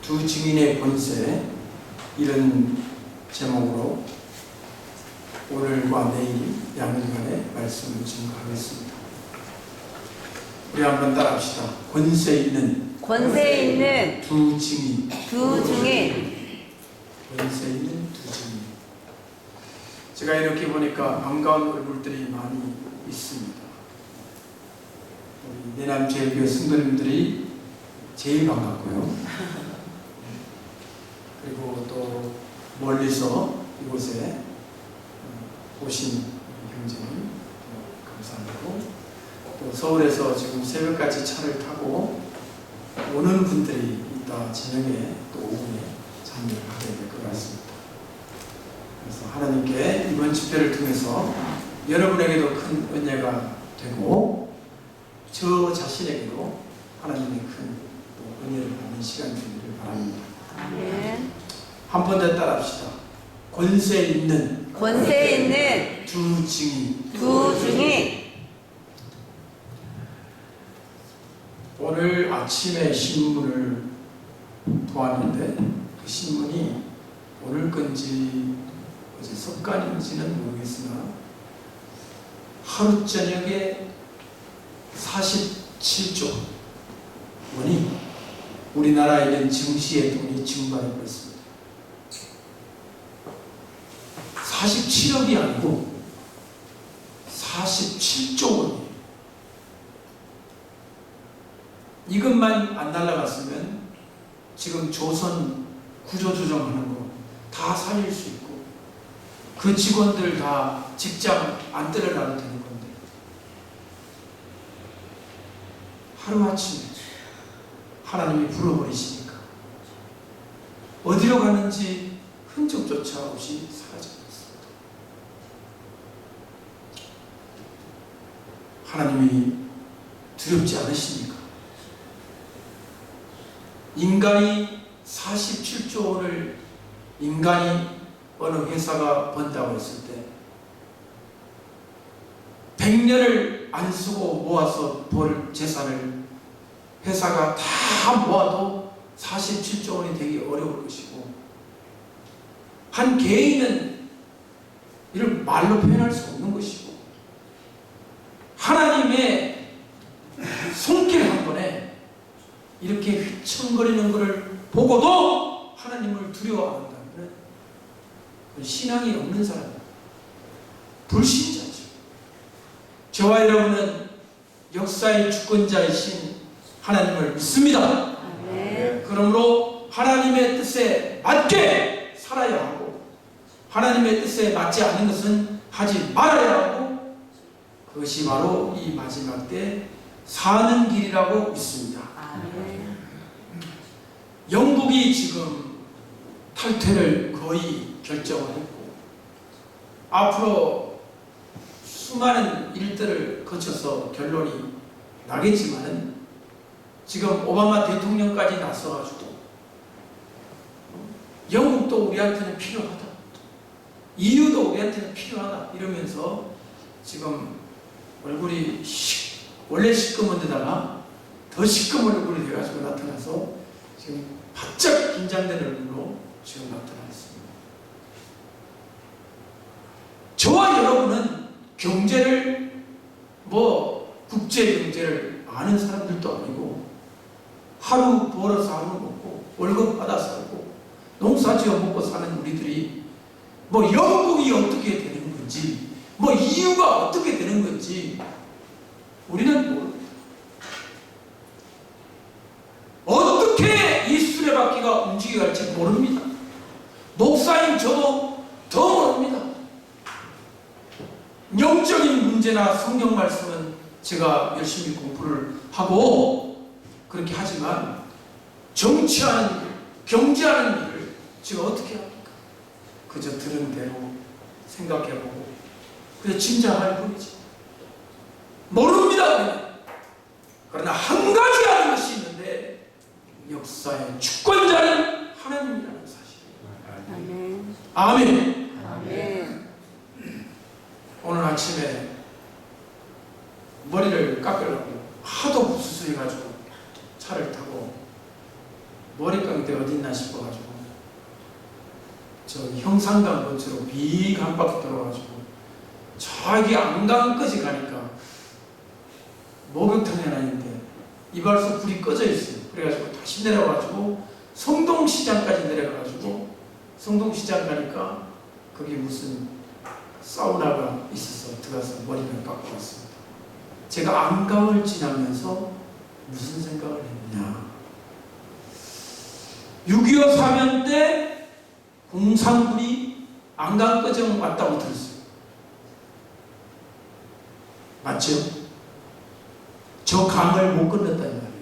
두 증인의 권세, 이런 제목으로 오늘과 내일 양일간의 말씀을 증거하겠습니다. 우리 한번 따라합시다. 권세 있는 두 증인. 권세 있는 두 증인. 제가 이렇게 보니까 반가운 얼굴들이 많이 있습니다. 우리 내남제일교회 성도님들이 제일 반갑고요. 그리고 또 멀리서 이곳에 오신 형제님 감사하고, 또 서울에서 지금 새벽까지 차를 타고 오는 분들이 이따 저녁에 또 오후에 참여를 하게 될 것 같습니다. 그래서 하나님께 이번 집회를 통해서 여러분에게도 큰 은혜가 되고 저 자신에게도 하나님의 큰 또 은혜를 받는 시간이 되기를 바랍니다. 아멘. 한 번 더 따라합시다. 권세 있는 두 증인. 오늘 아침에 신문을 보았는데 그 신문이 오늘 건지 어제 석간인지는 모르겠으나 하루 저녁에 47조 원이 우리나라에 있는 증시의 돈이 증발하고 있습니다. 47억이 아니고 47조 원이에요. 이것만 안 날라갔으면 지금 조선 구조조정하는 거 다 살릴 수 있고 그 직원들 다 직장 안 때려놔도 되는 건데 하루아침에 하나님이 불어버리시니까 어디로 가는지 흔적조차 없이 사라져버렸습니다. 하나님이 두렵지 않으십니까? 인간이 47조 원을 인간이 어느 회사가 번다고 했을 때 100년을 안 쓰고 모아서 벌 재산을 회사가 다 모아도 47조 원이 되기 어려울 것이고, 한 개인은 이를 말로 표현할 수 없는 것이고, 하나님의 손길 한 번에 이렇게 휘청거리는 것을 보고도 하나님을 두려워한다면 신앙이 없는 사람입니다. 불신자죠. 저와 여러분은 역사의 주권자이신 하나님을 믿습니다. 그러므로 하나님의 뜻에 맞게 살아야 하고 하나님의 뜻에 맞지 않는 것은 하지 말아야 하고, 그것이 바로 이 마지막 때 사는 길이라고 믿습니다. 영국이 지금 탈퇴를 거의 결정을 했고 앞으로 수많은 일들을 거쳐서 결론이 나겠지만은 지금 오바마 대통령까지 나서가지고 영국도 우리한테는 필요하다, EU도 우리한테는 필요하다 이러면서 지금 얼굴이 원래 시꺼먼 데다가 더 시꺼먼 얼굴이 돼가지고 나타나서 지금 바짝 긴장된 얼굴로 지금 나타났습니다. 저와 여러분은 경제를 국제 경제를 아는 사람들도 아니고 하루 벌어서 하루 먹고 월급 받아 살고 농사지어 먹고 사는 우리들이 영국이 어떻게 되는 건지 EU가 어떻게 되는 건지 우리는 모릅니다. 어떻게 이 수레바퀴가 움직여갈지 모릅니다. 목사인 저도 더 모릅니다. 영적인 문제나 성경 말씀은 제가 열심히 공부를 하고 그렇게 하지만 정치하는 일, 경제하는 일을 제가 어떻게 합니까? 그저 들은 대로 생각해보고 그저 짐작할 뿐이지 모릅니다. 우리는. 그러나 한 가지 아는 것이 있는데 역사의 주권자는 하나님이라는 사실입니다. 아멘. 오늘 아침에 머리를 깎으려고 하도 부스스해가지고 차를 타고 머리깡대 어딨나 싶어가지고 저 형상강 근처로 빅 한 바퀴 돌아가지고 저기 안강까지 가니까 목욕탕이 하나 있는데 이발소 불이 꺼져 있어요. 그래가지고 다시 내려가지고 성동시장까지 내려가가지고 성동시장 가니까 거기 무슨 사우나가 있어서 들어가서 머리를 깎고 왔습니다. 제가 안강을 지나면서 무슨 생각을 했냐, 6.25 사면 때 공산군이 안강거정 왔다고 들었어요. 맞죠? 저 강을 못 건넜다는 말이에요.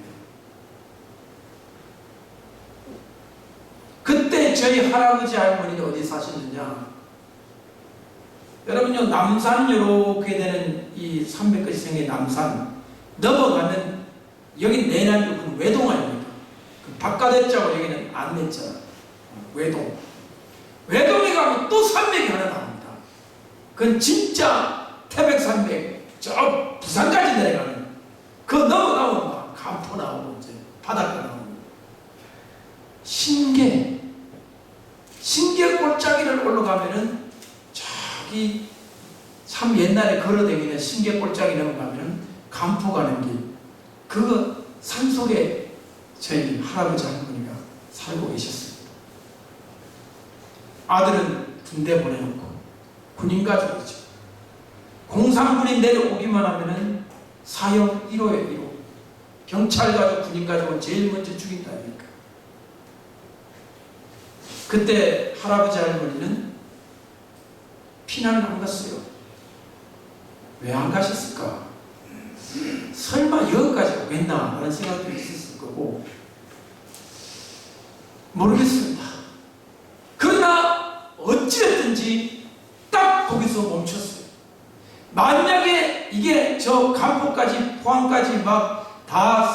그때 저희 할아버지 할머니가 어디 사셨느냐, 여러분요, 남산 요렇게 되는 이 300까지 생긴 남산 넘어가면 여기 내남역은 외동아닙니까? 그 바깥에 자고 여기는 안내자 외동. 외동에 가면 또 산맥이 하나 나옵니다. 그건 진짜 태백산맥 저 부산까지 내려가는, 그거 넘어가면 막 간포 나오고 이제 바닷가 나오고 신계 골짜기를 올라가면은 저기 참 옛날에 걸어다니는 신계 골짜기 넘어가면 간포 가는 길, 그 산속에 저희 할아버지 할머니가 살고 계셨습니다. 아들은 군대 보내놓고 군인 가족이죠. 공산군이 내려오기만 하면은 사형 1호에 1호. 경찰 가족, 군인 가족은 제일 먼저 죽인다니까. 그때 할아버지 할머니는 피난을 안 갔어요. 왜 안 가셨을까? 설마 여기까지 오겠나 라는 생각도 있었을 거고 모르겠습니다. 그러나 어찌됐든지 딱 거기서 멈췄어요. 만약에 이게 저 간포까지 포항까지 막 다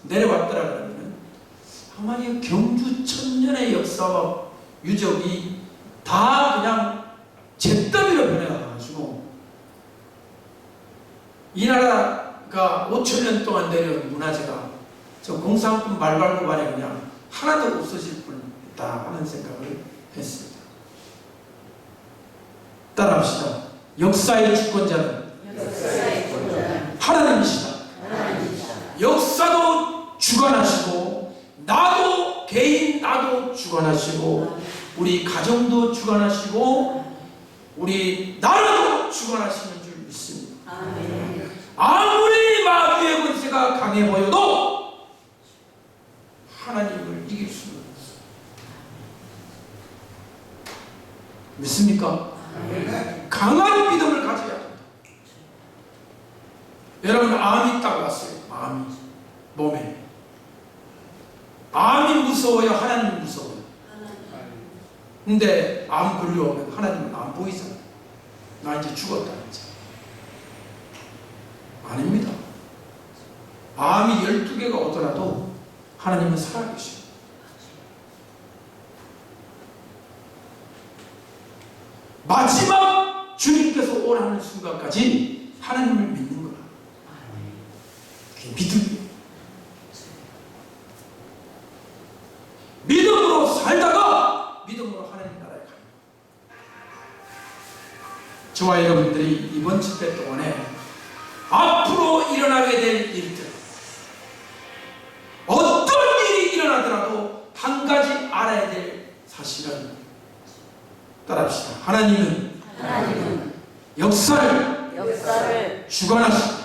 내려왔더라 그러면 아마 이 경주 천년의 역사와 유적이 다 그냥 잿더미로 변해가지고 이 나라가 5천년 동안 내려온 문화재가 저 공산군 말발굽안에 그냥 하나도 없어질 뻔했다 하는 생각을 했습니다. 따라합시다. 역사의 주권자는 하나님이시다. 역사도 주관하시고 나도 개인 나도 주관하시고 우리 가정도 주관하시고 우리 나라도 주관하시는 줄 믿습니다. 아무리 마귀의 권세가 강해 보여도 하나님을 이길 수는 없어요. 믿습니까? 강한 믿음을 가져야 합니다. 여러분, 암이 딱 왔어요. 암이 몸에. 암이 무서워요? 하나님이 무서워요? 근데 암 걸려오면 하나님은 안 보이잖아요. 나 이제 죽었다 이제. 아닙니다. 암이 12개가 오더라도 하나님은 살아계십니다. 마지막 주님께서 오라는 순간까지 하나님을 믿는 거라. 그게 믿음이에요. 믿음으로 살다가 믿음으로 하나님 나라에 갑니다. 저와 여러분들이 이번 집회 동안에 앞으로 일어나게 될 일들, 어떤 일이 일어나더라도 한 가지 알아야 될 사실은, 따라합시다. 하나님은 역사를 주관하시다.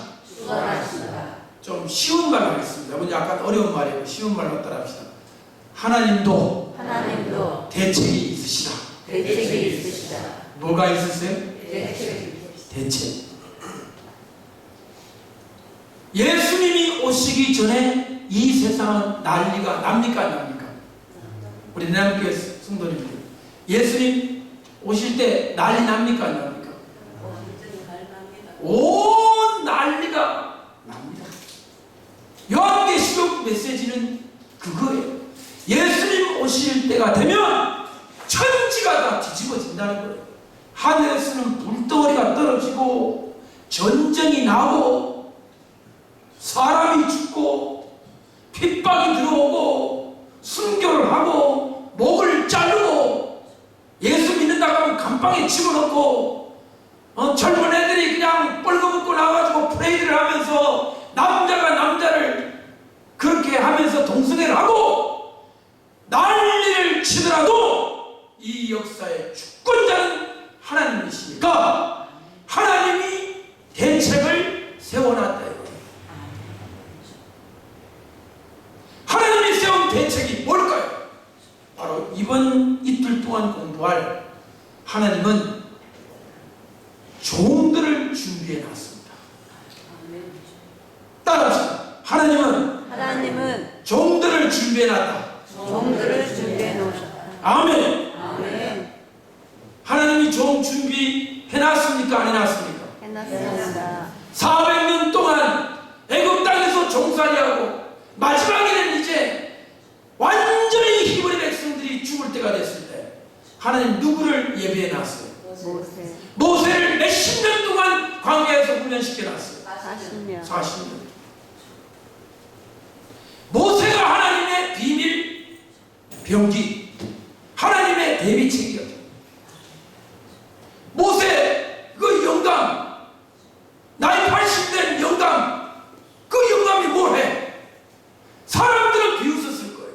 좀 쉬운 말로 하겠습니다. 여러분 약간 어려운 말이에요. 쉬운 말로 따라합시다. 하나님도 대책이 있으시다. 뭐가 있으세요? 대책. 예수님이 오시기 전에 이 세상은 난리가 납니까 안 납니까? 우리 내남교회 성도님들, 예수님 오실 때 난리 납니까 안 납니까? 온 난리가 납니다. 요한계시록 메시지는 그거예요. 예수님 오실 때가 되면 천지가 다 뒤집어진다는 거예요. 하늘에서는 불덩어리가 떨어지고 전쟁이 나고 사람이 죽고 핍박이 들어오고 순교 엉덩이 집어넣고 젊은 애들이 그냥 뻘거벗고 나와가지고 프레이드를 하면서 남자가 남자를 그렇게 하면서 동성애를 하고 난리를 치더라도 이 역사의 주권자는 하나님이시니까 하나님이 대책을 세워놨다 이거예요. 하나님이 세운 대책이 뭘까요? 바로 이번 이틀 동안 공부할 하나님은 종들을 준비해 놨습니다. 따라합시다. 하나님은 종들을 준비해 놨다. 종들을 준비해 놓으셨다. 아멘. 아멘. 하나님이 종 준비해 놨습니까? 안 해놨습니까? 해놨습니다. 400년 동안 애굽 땅에서 종살이하고 마지막에는 이제 완전히 히브리 백성들이 죽을 때가 됐을 때 하나님 누구를 예비해 놨어요? 모세를 몇십 년 동안 광야에서 훈련시켜 놨어요. 40년. 40년. 모세가 하나님의 비밀 병기, 하나님의 대비책이었죠. 모세 그 영감, 나이 80된 영감, 그 영감이 뭘 해? 사람들은 비웃었을 거예요.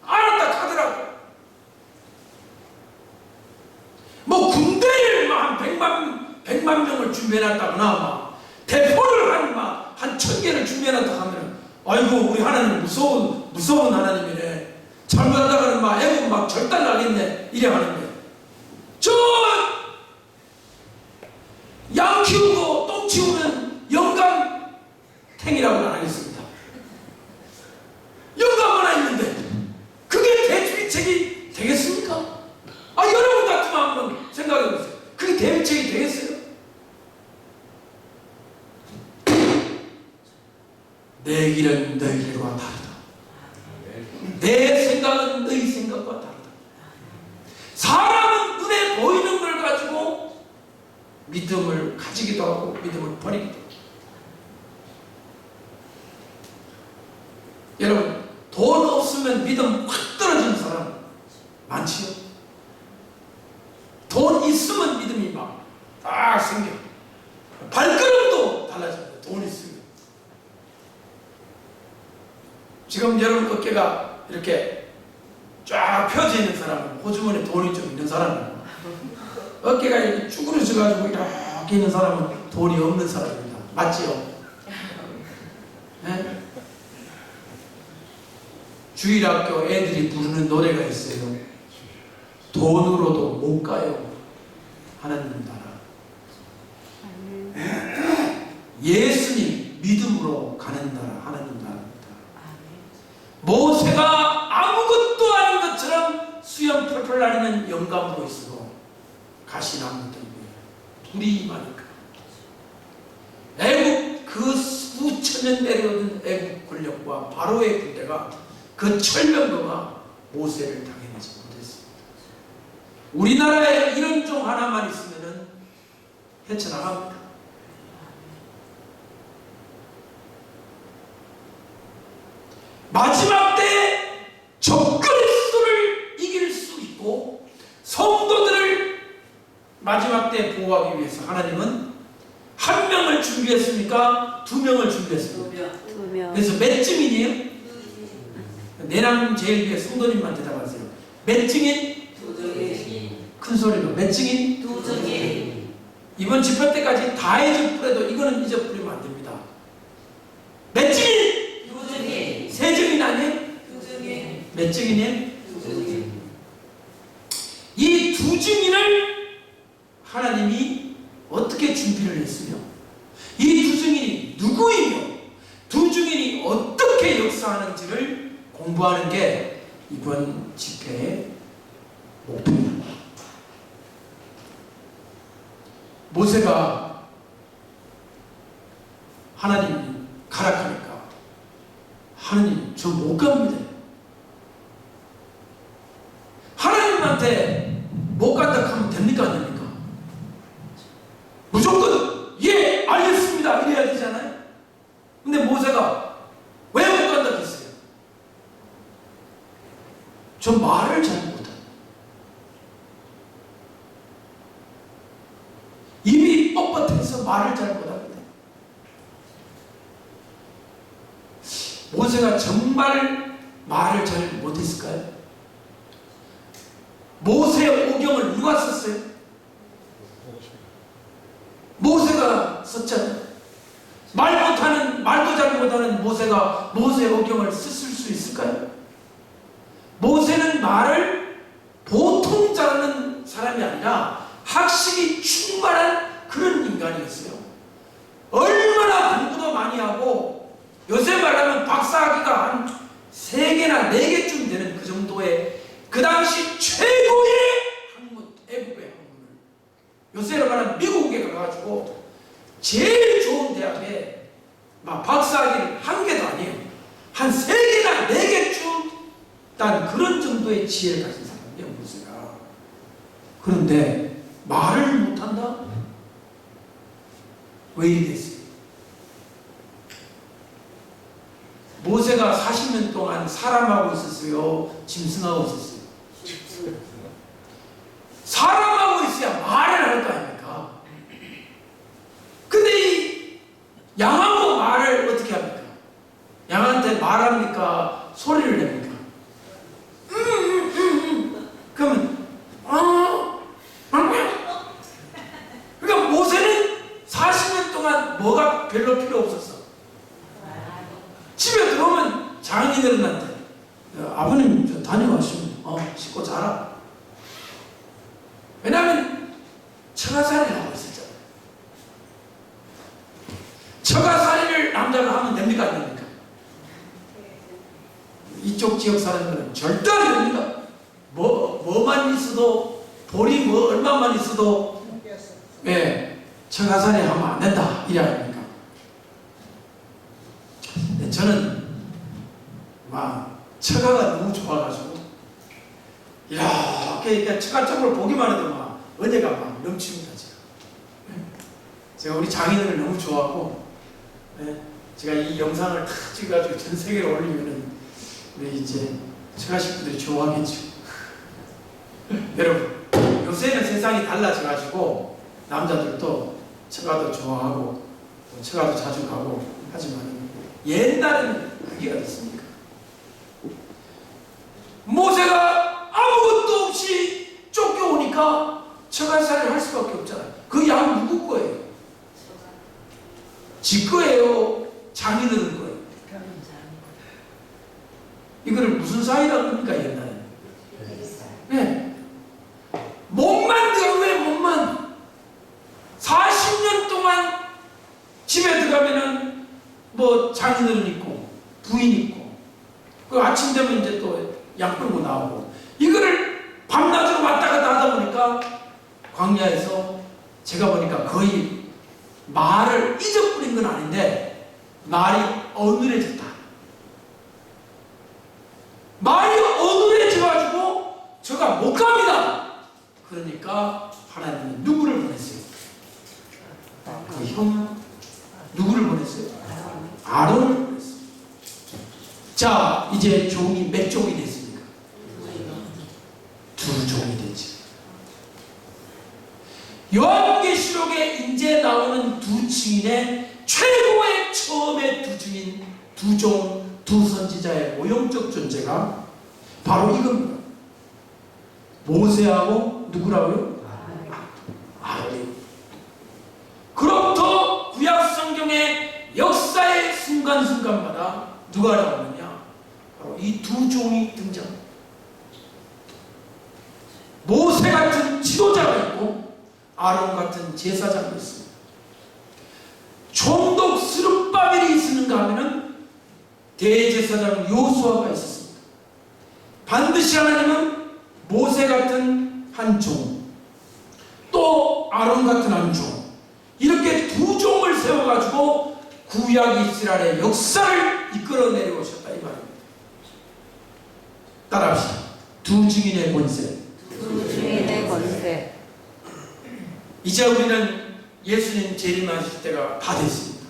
알았다 하더라고. 뭐 군대를 한 100만 명을 준비해놨다거나 막 대포를 한 1000개를 준비해놨다 하면 아이고 우리 하나님 무서운 하나님이네. 잘못하다가는 막 애국 막 절단나겠네 이래 하는데 저 양 키우고 똥 치우는 영감탱이라고는 안 하겠습니다. 영감 하나 있는데 그게 대비책이 되겠습니까? 여러분 같으면 한번 생각해보세요. 그게 대비책이 되겠어요? 내 길은 너희 길과 다르다. 내 생각은 너희 생각과 다르다. 사람은 눈에 보이는 걸 가지고 믿음을 가지기도 하고 믿음을 버리기도 하고. 여러분 돈 없으면 믿음 확 떨어지는 사람 많지요? 돈 있으면 믿음이 막 딱 생겨. 발걸음도 달라집니다. 돈 있으면. 지금 여러분 어깨가 이렇게 쫙 펴져 있는 사람은 호주머니에 돈이 좀 있는 사람이고 어깨가 이렇게 쭈그러져가지고 이렇게 있는 사람은 돈이 없는 사람입니다. 맞지요? 네? 주일학교 애들이 부르는 노래가 있어요. 돈으로도 못 가요. 하나님 나라. 예수님 믿음으로 가는 나라 하나님 나라입니다. 모세가 아무것도 아닌 것처럼 수염 펄펄 나는 영감으로 있어도 가시나무도 있고요. 둘이 많으니까. 애국 그 수천 년 내려오던 애국 권력과 바로의 군대가 그 철면도가 모세를 당해내지 못했습니다. 우리나라에 이런 종 하나만 있으면 헤쳐나갑니다. 마지막 때 적그리스도를 이길 수 있고 성도들을 마지막 때 보호하기 위해서 하나님은 한 명을 준비했습니까? 2명을 준비했습니까? 2명. 그래서 몇 증인이에요? 내남 제일교회 성도님만 대답하세요. 몇 증인? 2증인. 큰 소리로 몇 증인? 2증인. 이번 집회 때까지 다 잊어버려도 이거는 잊어버리면 안 됩니다. 몇 증인? 2증인. 3증인 아니에요? 2증인. 몇 증인이에요? 2증인. 이 2증인을 하나님이 어떻게 준비를 했으며 이 2증인이 누구이며 2증인이 어떻게 역사하는지를 공부하는 게 이번 집회의 목표입니다. 모세가 하나님이 가락하니까 하나님 저 못 갑니다. 하나님한테 못 간다 하면 됩니까 안 됩니까? 무조건 예 알겠습니다 이래야 되잖아요. 근데 모세가 왜 못 간다 했어요? 저 말을 잘 못해요. 모세가 정말 말을 잘 못했을까요? 모세의 오경을 누가 썼어요? 모세가 썼잖아요. 말도 잘 못하는 모세가 모세의 오경을 썼을 수 있을까요? 모세는 말을 보통 잘하는 사람이 아니라 학식이 충만한 그런 인간이었어요. 얼마나 공부도 많이 하고 요새 말하면 박사학위가 한 3개나 4개쯤 되는 그 정도의 그 당시 최고의 학문, 애국의 학문을 요새로 말하면 미국에 가가지고 제일 좋은 대학에 막 박사학위를 1개도 아니에요. 한 3개나 4개쯤 딴 그런 정도의 지혜를 가진 사람이에요, 모세가. 그런데 말을 못한다? 왜 이리 됐어요? 모세가 40년 동안 사람하고 있었어요? 짐승하고 있었어요? 사람하고 있어야 말을 할 거 아닙니까? 근데 이 양하고 말을 어떻게 합니까? 양한테 말합니까? 소리를 냅니까? 그러면 그러니까 모세는 40년 동안 뭐가 별로 필요 없었어. 집에 들어오면 장인어른한테 아버님 저 다녀가시면 씻고 자라. 왜냐하면 처가살이를 하고 있었잖아요. 처가살이를 남자가 하면 됩니까 안 됩니까? 이쪽 지역 사람들은 절대 안 됩니다. 뭐만 있어도 볼이 얼마만 있어도 처가살이 하면 안 된다 이래 아닙니까? 근데 저는 막 처가가 너무 좋아가지고 이렇게 처가 쪽으로 보기만 해도 막 은혜가 막 넘칩니다. 제가 우리 장인어른을 너무 좋아하고 제가 이 영상을 탁 찍어가지고 전 세계에 올리면은 우리 이제 처가 식구들이 좋아하겠죠. 여러분 요새는 세상이 달라져가지고 남자들도 처가도 좋아하고 처가도 자주 가고 하지만 옛날에는 그게 어딨습니까? 모세가 아무것도 없이 쫓겨오니까 처가살이를 할 수밖에 없잖아요. 그 양 누구 거예요? 지 거예요? 장인어른 거예요? 이거를 무슨 사이라고 합니까 옛날에? 네. 몸만 들어왜 몸만 40년 동안 집에 들어가면은 뭐 장인어른 있고 부인 있고 그 아침 되면 이제 또 약 끌고 나오고 이거를 밤낮으로 왔다 갔다 하다 보니까 광야에서 제가 보니까 거의 말을 잊어버린 건 아닌데 말이 어눌해졌다. 말이 어눌해져가지고 저가 못 갑니다. 그러니까 하나님이 누구를 보냈어요? 그 형 누구를 보냈어요? 아론을 보냈어요. 자, 이제 종이 몇 종이 됐습니까? 2종이 됐죠. 요한계시록에 이제 나오는 2증인의 최고의 처음의 2증인 2종, 2선지자의 모형적 존재가 바로 이겁니다. 모세하고 누구라고요? 아론이요. 그로부터 구약 성경의 역사의 순간순간마다 누가 나오느냐? 바로 이 2종이 등장합니다. 모세 같은 지도자가 있고 아론 같은 제사장이 있습니다. 총독 스룹바벨이 있었는가 하면은 대제사장 요수아가 있었습니다. 반드시 하나님은 모세 같은 한 종, 또 아론 같은 한 종, 이렇게 2종을 세워가지고 구약 이스라엘의 역사를 이끌어 내려오셨다 이 말입니다. 따라합시다. 2증인의 권세. 2증인의 권세. 이제 우리는 예수님 재림하실 때가 다 됐습니다.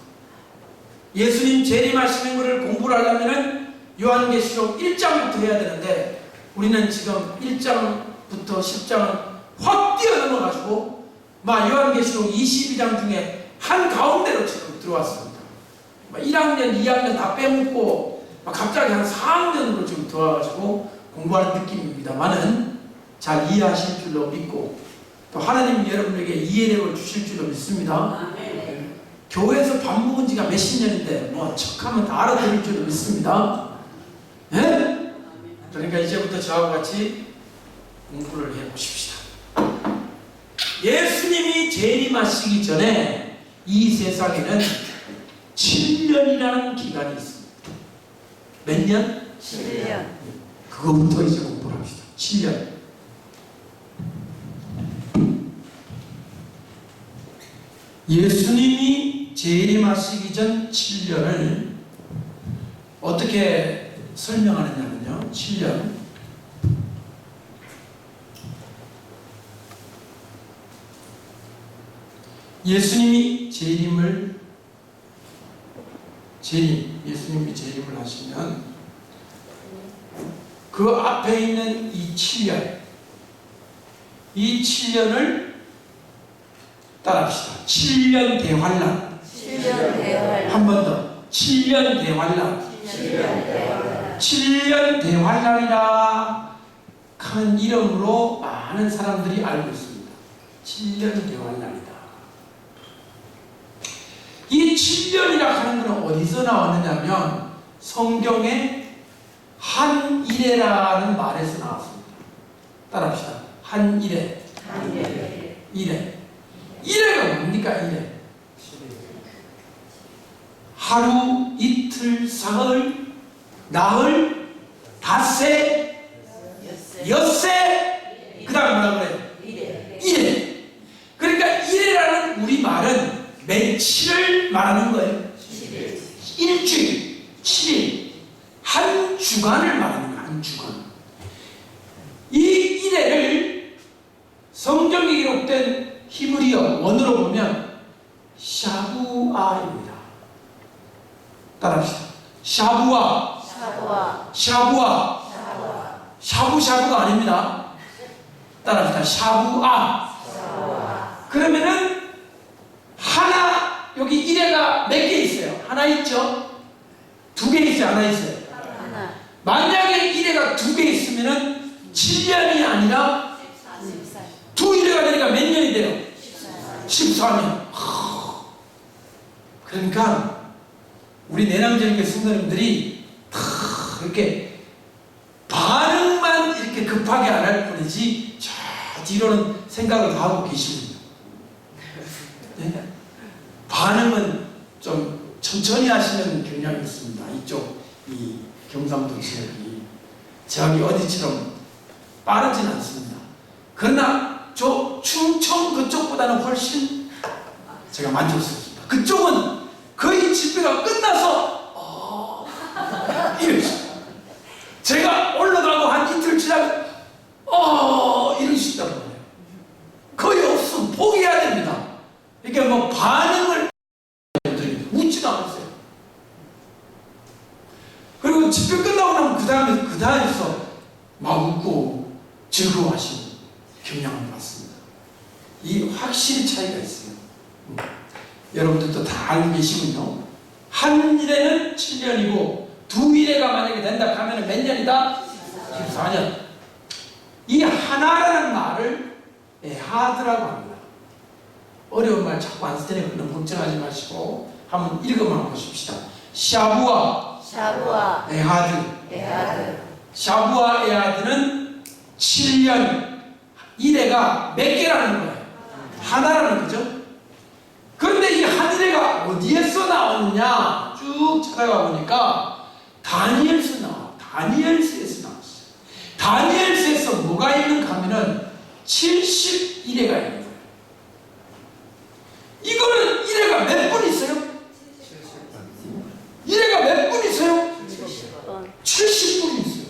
예수님 재림하시는 것을 공부를 하려면 요한계시록 1장부터 해야 되는데 우리는 지금 1장부터 10장은 확 뛰어넘어가지고 요한계시록 22장 중에 한 가운데로 지금 들어왔습니다. 1학년, 2학년 다 빼먹고 갑자기 한 4학년으로 지금 들어와가지고 공부하는 느낌입니다만은 잘 이해하실 줄로 믿고 또 하나님 여러분에게 이해력을 주실 줄로 믿습니다. 아멘. 교회에서 밥 먹은 지가 몇십 년인데 뭐 척하면 다 알아들을 줄로 믿습니다. 예? 그러니까 이제부터 저하고 같이 공부를 해보십시다. 예수님이 재림하시기 전에 이 세상에는 7년이라는 기간이 있습니다. 몇 년? 7년. 그거부터 이제 공부를 합시다. 7년. 예수님이 재림하시기 전 7년을 어떻게 설명하느냐면요. 7년. 예수님이 재림을 하시면 그 앞에 있는 이 7년, 이 7년을 따라합시다. 7년 대환란. 7년 대환란. 한 번 더. 7년 대환란. 7년 대환란. 7년 대환란이라 하는 이름으로 많은 사람들이 알고 있습니다. 7년 대환란이다. 이 7년이라 하는 것은 어디서 나왔느냐면 성경에 한일해라는 말에서 나왔습니다. 따라합시다. 한일해. 일해. 일해가 뭡니까? 일해. 하루, 이틀, 사흘, 나흘, 닷새, 엿새, 그 다음 뭐라 그래요? 일해. 그러니까 일해라는 우리 말은 며칠을 말하는 거예요. 일주일, 7일, 한 주간을 말하는 거예요. 한 주간. 이 일해를 성경에 기록된 히브리어 원어로 보면 샤부아입니다. 따라합시다. 샤부아. 샤부샤부가 아닙니다. 따라합시다. 샤부아. 그러면은 하나, 여기 일해가 몇 개 있어요? 하나 있죠? 2개 있어요? 하나 있어요? 하나. 만약에 일해가 2개 있으면은 7년이 아니라 2일해가 되니까 몇 년이 돼요? 14년. 그러니까 우리 내남전교 성도님들이 이렇게 반응만 이렇게 급하게 안 할 뿐이지 저 뒤로는 생각을 다 하고 계십니다. 네? 반응은 좀 천천히 하시는 경향이 있습니다. 이쪽 이 경상도 지역이 저기 어디처럼 빠르진 않습니다. 그러나 저 충청 그쪽보다는 훨씬 제가 만족스럽습니다. 그쪽은 거의 집회가 끝나서 이러시. 제가 올라가고 한 이틀 지나면 이러시다고 해요. 거의 없으면 포기해야 됩니다. 이게 뭐 반응을 웃지도 않았어요. 그리고 집회 끝나고 나면 그 다음에서 막 웃고 즐거워하시는 경향을 봤습니다. 이 확실히 차이가 있어요. 여러분들도 다 알고 계시군요. 한 일에는 7년이고 2일에가 만약에 된다 하면 몇 년이다? 14년. 이 하나라는 말을 에하드라고 합니다. 어려운 말 자꾸 안 쓰니까 너무 걱정하지 마시고 한번 읽어만 보십시다. 샤부아 에하드. 샤부아 에하드는 7년. 일해가 몇 개라는 거예요? 하나라는 거죠. 그런데 이 한일해가 어디에서 나오느냐 쭉 찾아가 보니까 다니엘서 나와. 다니엘서에서 나왔어요. 다니엘서에서 뭐가 있는가 하면은 71회가 있는 거예요. 이거는 일해가 몇 분 있어요? 일해가 몇 분 있어요? 70분 있어요.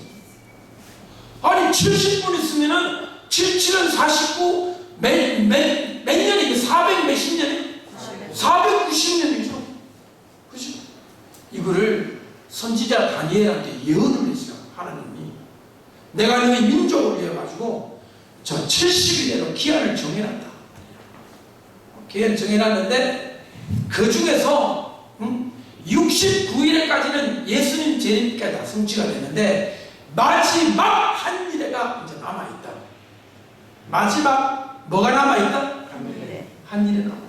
아니 70분 있으면은 77은 49 몇 년이게 400 몇십 년이? 490년이죠. 그죠? 이거를 선지자 다니엘한테 예언을 했어요. 하나님이. 내가 너희 민족을 위해 가지고 저 70일내로 기한을 정해놨다. 기한을 정해놨는데 그 중에서 60 69일에까지는 예수님 재림까지 다 성취가 되는데 마지막 한 일회가 이제 남아있다. 마지막 뭐가 남아있다? 네. 한 일회 남아.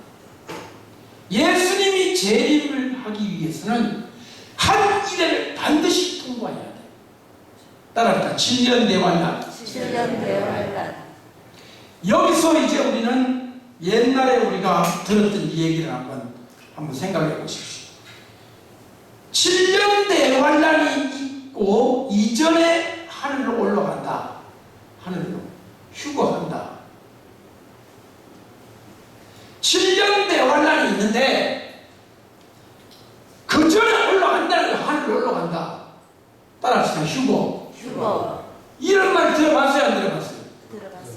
예수님이 재림을 하기 위해서는 한 일회를 반드시 통과해야 돼. 따라합니다. 7년 대환란. 7년 대환란. 여기서 이제 우리는 옛날에 우리가 들었던 이 얘기를 한번 생각해 보십시오. 7년 대환란이 있고 이전에 하늘로 올라간다. 하늘로 휴거한다. 7년 대환란이 있는데 그 전에 올라간다는 거 하늘로 올라간다. 따라합시다. 휴거. 휴거. 이런 말 들어봤어요? 안 들어봤어요? 들어갔어.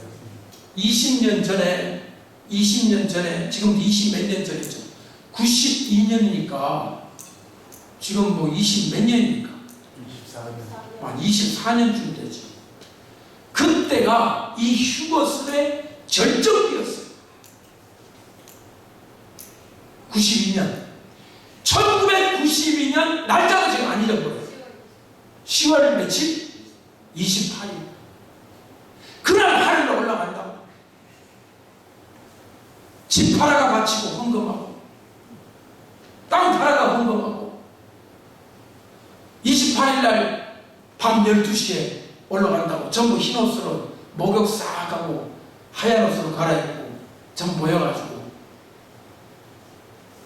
20년 전에 지금 20 몇 년 전이죠. 92년이니까 지금 뭐 20 몇 년입니까? 24년쯤 되죠. 그때가 이 휴거설의 절정기였어요. 92년. 1992년 날짜도 지금 안 잊어버려요. 10월 며칠? 28일. 그날 하늘로 올라간다고. 집 팔아가 바치고 헌금하고 땅 팔아가 헌금하고 28일 날 밤 12시에 올라간다고 전부 흰 옷으로 목욕 싹 하고 하얀 옷으로 갈아입고 전부 모여가지고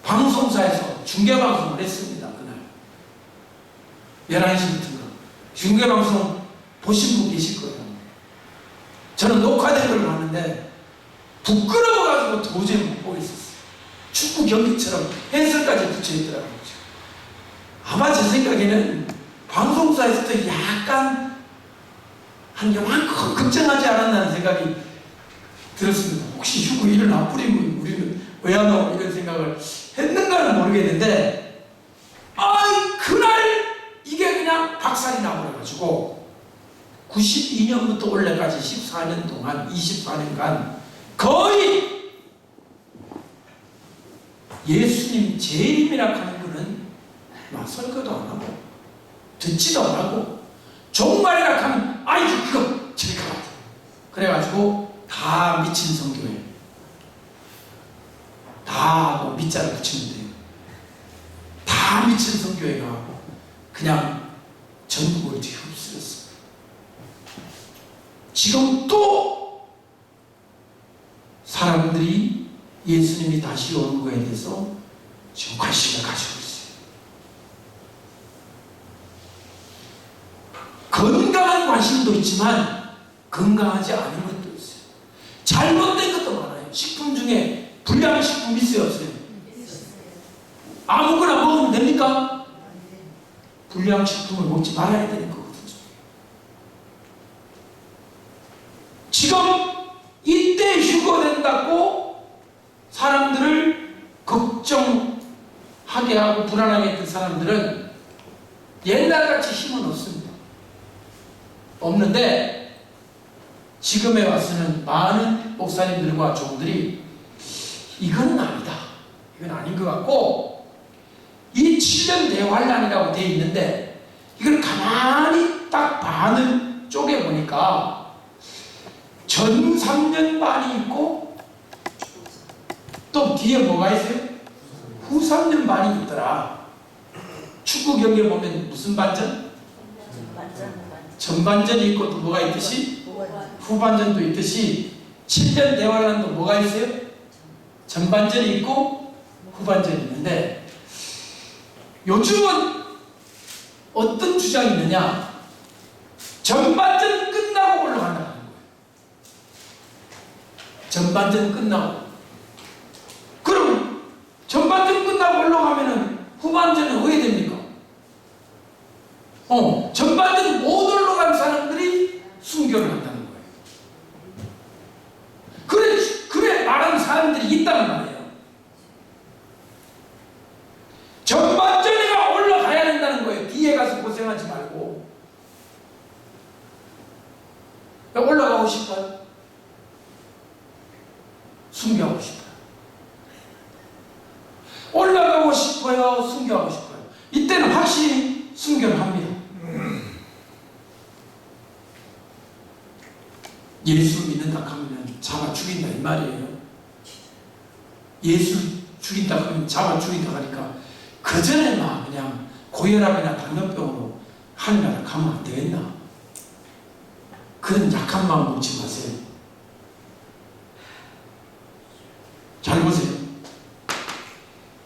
방송사에서 중계방송을 했습니다. 그날 11시부터 중계방송 보신 분 계실 거예요. 저는 녹화된 걸 봤는데 부끄러워가지고 도저히 못 보겠었어요. 축구 경기처럼 해설까지 붙여있더라고요. 아마 제 생각에는 방송사에서도 약간 한 요만큼 걱정하지 않았나는 생각이 들었습니다. 혹시 휴고 일을 안 뿌리면 우리는 왜 안 하고 이런 생각을 했는가는 모르겠는데 그날 이게 그냥 박살이 나버려가지고 92년부터 올해까지 14년 동안 24년간 거의 예수님 재림이라 하는 거는 설교도 안 하고 듣지도 안 하고 종말이라 하면 그거 저리 가라 그래가지고 다 미친 성교회 다 밑자를 붙이면 돼요. 다 미친 성교회가 그냥 전국을 뒤흡수였어요. 지금 또 사람들이 예수님이 다시 오는 거에 대해서 지금 관심을 가지고 있어요. 건강한 관심도 있지만 건강하지 않은 것도 있어요. 잘못된 것도 많아요. 식품 중에 불량식품 있어요? 없어요? 아무거나 먹으면 됩니까? 불량식품을 먹지 말아야 되는 거거든요. 지금 이때 휴거된다고 사람들을 걱정하게 하고 불안하게 했던 사람들은 옛날같이 힘은 없습니다. 없는데 지금에 와서는 많은 목사님들과 종들이 이건 아니다. 이건 아닌 것 같고 이 7년 대환란이라고 되어 있는데 이걸 가만히 딱 반을 쪼개보니까 전 3년 반이 있고 또 뒤에 뭐가 있어요? 후 3년 반이 있더라. 축구 경기에 보면 무슨 반전? 전반전이 있고 또 뭐가 있듯이 후반전도 있듯이 7년 대환란도 뭐가 있어요? 전반전이 있고 후반전이 있는데 요즘은 어떤 주장이 있느냐? 전반전 끝나고 올라간다는 거예요. 전반전 끝나고. 그럼 전반전 끝나고 올라가면은 후반전은 어떻게 됩니까? 전반전 못 올라간 사람들이 순교를 한다는 거예요. 그래 말하는 사람들이 있다는 말이에요. 전반전에가 올라가야 된다는 거예요. 뒤에 가서 고생하지 말고. 올라가고 싶어요? 순교하고 싶어요? 올라가고 싶어요? 순교하고 싶어요? 확실히 순교를 합니다. 예수 믿는다 하면 잡아 죽인다 이 말이에요. 예수 죽인다 하면 잡아 죽인다 하니까 그 전에 막 그냥 고혈압이나 당뇨병으로 하늘나라 가면 안 되겠나? 그런 약한 마음 먹지 마세요. 잘 보세요.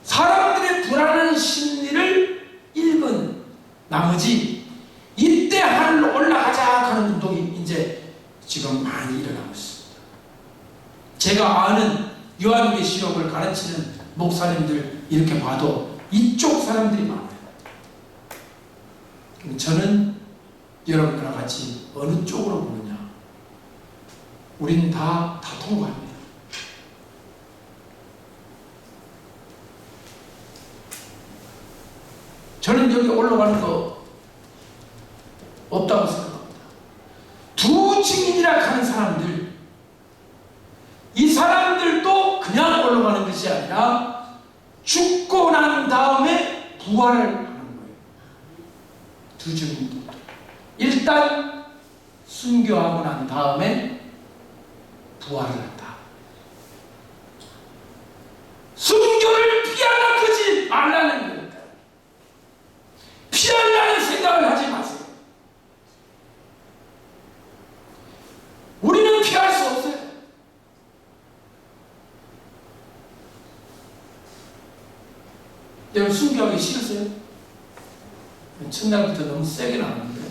사람들의 불안한 심리를 읽은 나머지 이때 하늘로 올라가자 하는 운동이 이제 지금 많이 일어나고 있습니다. 제가 아는 요한계시록을 가르치는 목사님들 이렇게 봐도 이쪽 사람들이 많아요. 저는 여러분과 같이 어느 쪽으로 보느냐? 우리는 다 통과합니다. 저는 여기 올라가는 거 없다고 생각합니다. 두 증인이라 하는 사람들, 이 사람들도 그냥 올라가는 것이 아니라 죽고 난 다음에 부활을 하는 거예요. 두 증인도. 일단 순교하고 난 다음에 부활을 한다. 순교를 피하려 하지 말라는 거예요. 피하려는 생각을 하지 마세요. 우리는 피할 수 없어요. 여러분 순교하기 싫으세요? 첫날부터 너무 세게 나왔는데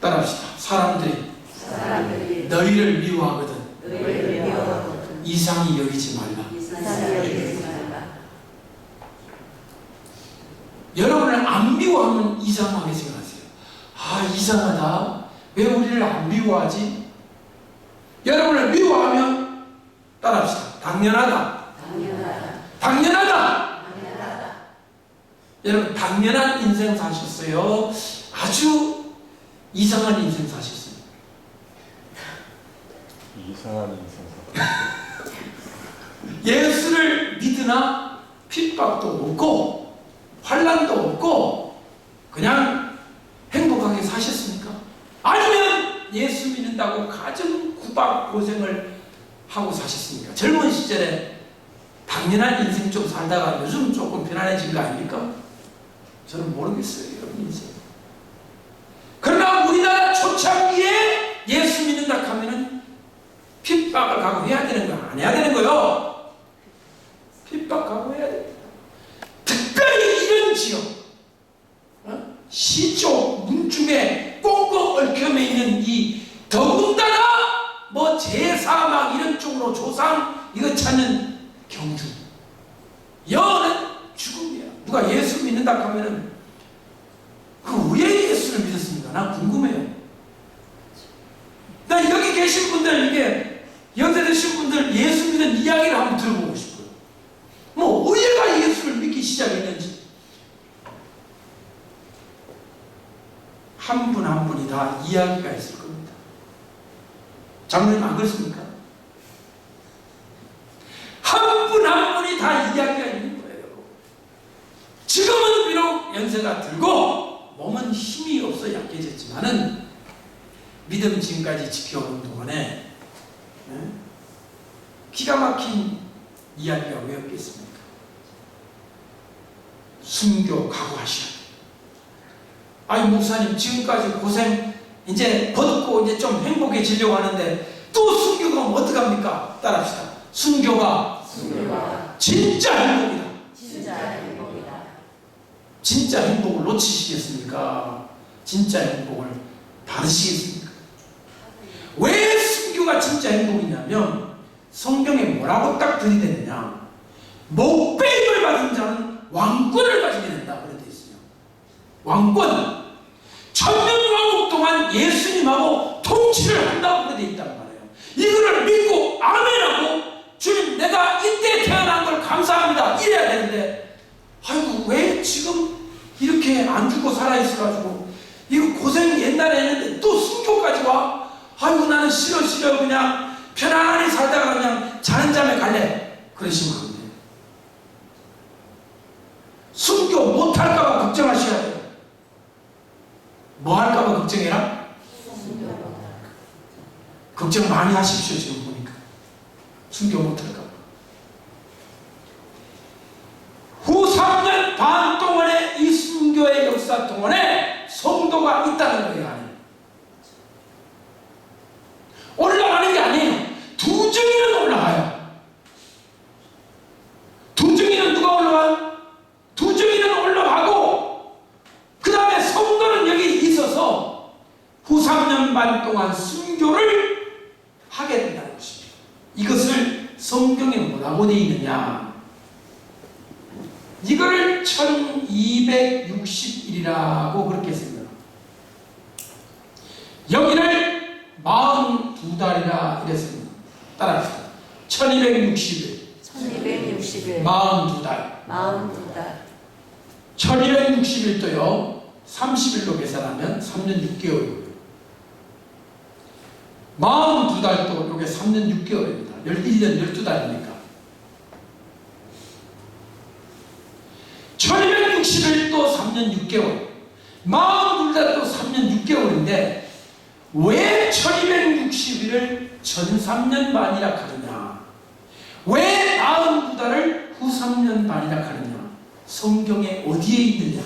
따라합시다. 사람들이 너희를 미워하거든 이상히 여기지 말라. 여러분을 안 미워하면 이상하게 생각하세요. 아, 이상하다. 왜 우리를 안 미워하지? 여러분을 미워하면 따라합시다. 당연하다. 여러분 당연한 인생 사셨어요? 아주 이상한 인생 사셨어요? 이상한 인생. 예수를 믿으나 핍박도 없고 환난도 없고 그냥 행복하게 사셨습니까? 아니면 예수 믿는다고 가정 구박 고생을 하고 사셨습니까? 젊은 시절에 당연한 인생 좀 살다가 요즘 조금 편안해진 거 아닙니까? 저는 모르겠어요, 여러분 인생. 그러나 우리나라 초창기에 예수 믿는다 하면은 핍박을 각오해야 되는 거 안 해야 되는 거요? 핍박 각오해야 됩니다. 특별히 이런 지역, 시쪽 문중에 꽁꽁 얽혀져 있는 이 더군다나 뭐 제사 막 이런 쪽으로 조상 이거 찾는 경주, 여는 죽음이야. 누가 예수 믿는다 하면은 그 왜 예수를 믿었습니까? 난 궁금해요. 나 여기 계신 분들 이게 연세 드신 분들 예수 믿는 이야기를 한번 들어보고 싶어요. 뭐 어디가 예수를 믿기 시작했는지 한 분 한 분이 다 이야기가 있을 겁니다. 장로님 안 그렇습니까? 한 분 한 분이 다 이야기가 있는 거예요. 지금은 비록 연세가 들고 몸은 힘이 없어 약해졌지만은 믿음 지금까지 지켜오는 동안에 기가 막힌 이야기가 왜 없겠습니까? 순교 각오하셔야 돼요. 아니 목사님 지금까지 고생 이제 벗고 이제 좀 행복해지려고 하는데 또 순교가 오면 어떡합니까? 따라합시다. 순교가 진짜 행복이다. 진짜 행복을 놓치시겠습니까? 진짜 행복을 받으시겠습니까? 왜 순교가 진짜 행복이냐면 성경에 뭐라고 딱 들이대느냐, 목배임을 받은 자는 왕권을 가지게 된다 그래 돼 있어요. 왕권, 천년왕국 동안 예수님하고 통치를 한다고 그래 돼 있단 말이에요. 이거를 믿고 아멘하고 주님 내가 이때 태어난 걸 감사합니다 이래야 되는데, 아이고 왜 지금 이렇게 안 죽고 살아있어가지고 이거 고생 옛날에 했는데 또 순교까지 와? 아이고 나는 싫어 그냥 편안히 살다가 그냥 자는 잠에 갈래. 그러시면 안 돼요. 뭐 할까봐 걱정해라? 걱정 많이 하십시오. 지금 보니까 순교 못할까. 후 3년 반 동안의 이 순교의 역사 동안에 성도가 있다는 거예요. 안에 올라가는 게 아니에요. 두 증인은 올라가요. 두 증인은 누가 올라가요? 두 증인은 올라가고 그 다음에 성도는 여기 있어서 후 3년 반 동안 순교를 하게 된다는 것입니다. 이것을 성경에 뭐라고 되어 있느냐? 이거를 1260일이라고 그렇게 했습니다. 여기를 42달이라 이랬습니다. 따라합시다. 1260일 1260일 42달 42달 1260일도요 30일로 계산하면 3년 6개월이고요 42달도 이게 3년 6개월입니다 1년 12달이니까 1260일도 3년 6개월 42달도 3년 6개월인데 왜 1260일을 13년 반이라 하느냐 왜 42달을 후 3년 반이라 하느냐 성경에 어디에 있느냐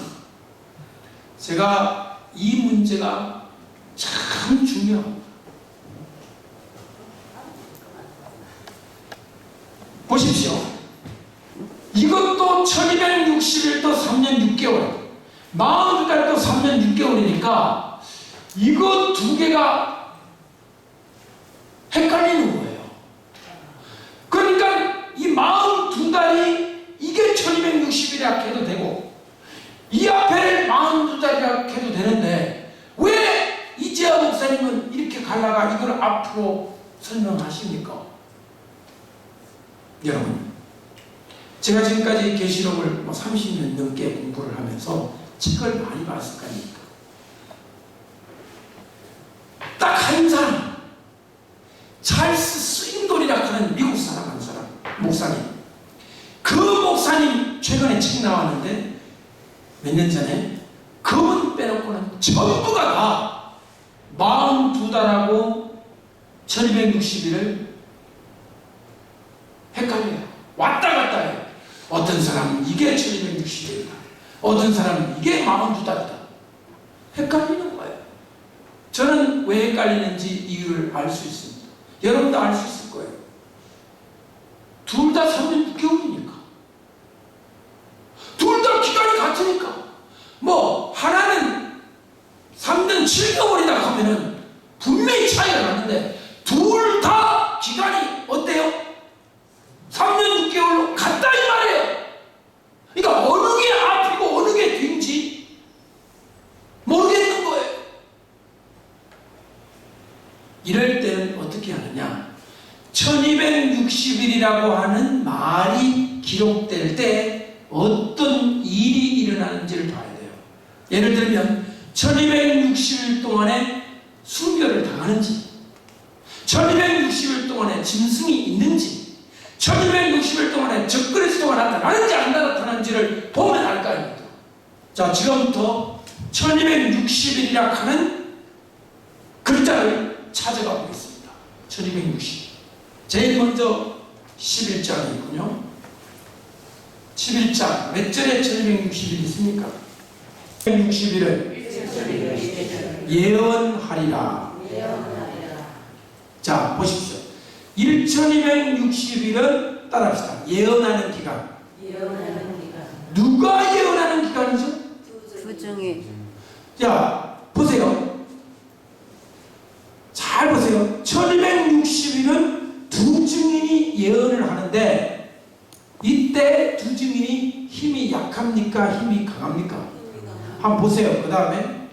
제가 이 문제가 참 중요합니다. 보십시오. 이것도 1260일도 3년 6개월 42달도 3년 6개월이니까 이거 두 개가 헷갈리는 거예요. 그러니까 이 42달이 이게 1260일이라 해도 되고 이 앞에를 42달이라 해도 되는데 왜 이재하 목사님은 이렇게 갈라가 이걸 앞으로 설명하십니까? 여러분 제가 지금까지 계시록을 30년 넘게 공부를 하면서 책을 많이 봤을 거 아닙니까? 딱 한 사람 찰스 스윙돌이라 하는 미국 사람 한 사람 목사님 그 목사님 최근에 책 나왔는데 몇 년 전에 그분 빼놓고는 전부가 다 42달하고 1260일을 헷갈려요. 왔다 갔다 해요. 어떤 사람은 이게 1260일이다. 어떤 사람은 이게 42달이다. 헷갈리는 거예요. 저는 왜 헷갈리는지 이유를 알 수 있습니다. 여러분도 알 수 있을 거예요. 둘 다 3년 6개월이니까. 둘 다 기간이 같으니까. 뭐 하나는 3년 7개월이다 하면은 분명히 차이가 나는데 둘 다 기간이 어때요? 3년 6개월로 같다 이 말이에요. 그러니까 어느 게 앞이고 어느 게 뒤인지 모르겠는 거예요. 이럴 때는 어떻게 하느냐? 1260일이라고 하는 말이 기록될 때 어떤 일이 일어나는지를 봐야 돼요. 예를 들면 1260일 동안에 순교를 당하는지 1260일 동안에 짐승이 있는지 1260일 동안에 적그리스도가 나타나는지 안 나타나는지를 보면 알 거 아닙니까? 자, 지금부터 1260일이라 하는 글자를 찾아가 보겠습니다. 1260. 제일 먼저 11장이군요. 11장 몇 절에 1260일이 있습니까? 1260일은 예언하리라. 자, 보십시오. 1260일은 따라합시다. 예언하는 기간. 누가 예언하는 기간이죠? 두 증인 자, 보세요. 잘 보세요. 1260일은 두 증인이 예언을 하는데 이때 두 증인이 힘이 약합니까? 힘이 강합니까? 한번 보세요. 그 다음에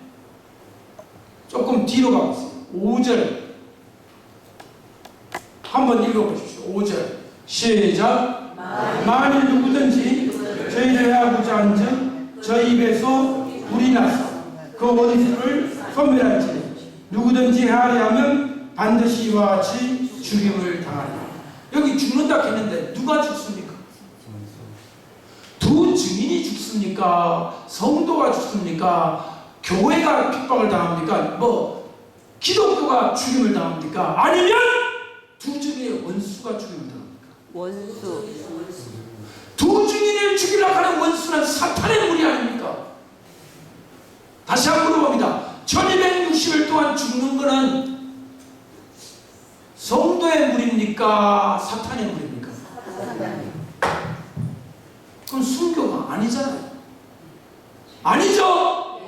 조금 뒤로 가보세요. 5절 한번 읽어보십시오. 5절 시작. 만일 누구든지 저희를 해하고자 한즉 저희 입에서 불이 나서 그 원수를 소멸할지 누구든지 해하려 하면 반드시 이와 같이 죽임을 당하리라. 여기 죽는다 했는데 누가 죽습니까? 두 증인이 죽습니까? 성도가 죽습니까? 교회가 핍박을 당합니까? 뭐 기독교가 죽임을 당합니까? 아니면 두 증인의 원수가 죽임을 당합니까? 원수. 두 증인을 죽이려고 하는 원수는 사탄의 무리 아닙니까? 다시 한번 물어봅니다. 1260일 동안 죽는 것은 성도의 무리입니까? 사탄의 무리입니까? 그럼 순교가 아니잖아요. 아니죠?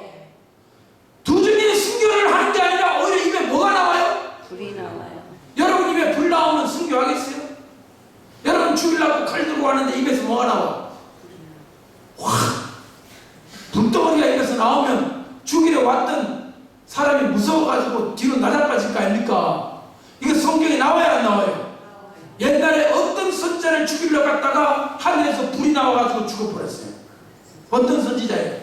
두 증인이 순교를 하는 게 아니라 오히려 입에 뭐가 나와요? 불이 나와요. 여러분 입에 불 나오면 순교하겠어요? 여러분 죽이려고 칼 들고 가는데 입에서 뭐가 나와? 확! 불덩어리가 입에서 나오면 죽이려 왔던 사람이 무서워가지고 뒤로 나자빠질 거 아닙니까? 이거 성경에 나와야 안 나와요? 옛날에 어떤 선자를 죽이려 갔다가 하늘에서 불이 나와가지고 죽어버렸어요. 어떤 선지자예요?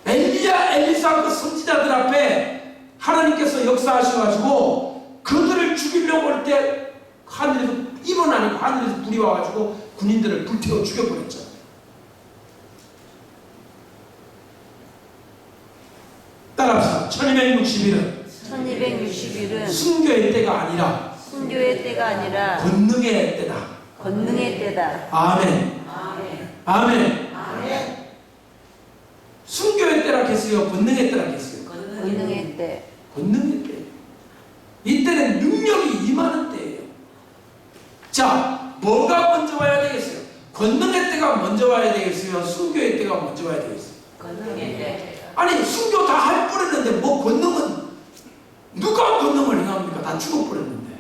엘리야, 엘리사 그 선지자들 앞에 하나님께서 역사하셔가지고 그들을 죽이려고 할 때 하늘에서 입은 아니고 하늘에서 불이 와가지고 군인들을 불태워 죽여버렸죠. 따라합시다. 1260일은 1260일은 순교의 때가 아니라 순교의 때가 아니라 권능의 때다. 권능의 때다. 아멘. 아멘. 순교의 때라 했어요? 권능의 때라 했어요? 권능의 때. 권능의 때. 이때는 능력이 임하는 때예요. 자, 뭐가 먼저 와야 되겠어요? 권능의 때가 먼저 와야 되겠어요? 순교의 때가 먼저 와야 되겠어요? 권능의 때. 아니 순교 다 할 뻔했는데 뭐 권능은 누가 권능을 행합니까? 다 죽어버렸는데.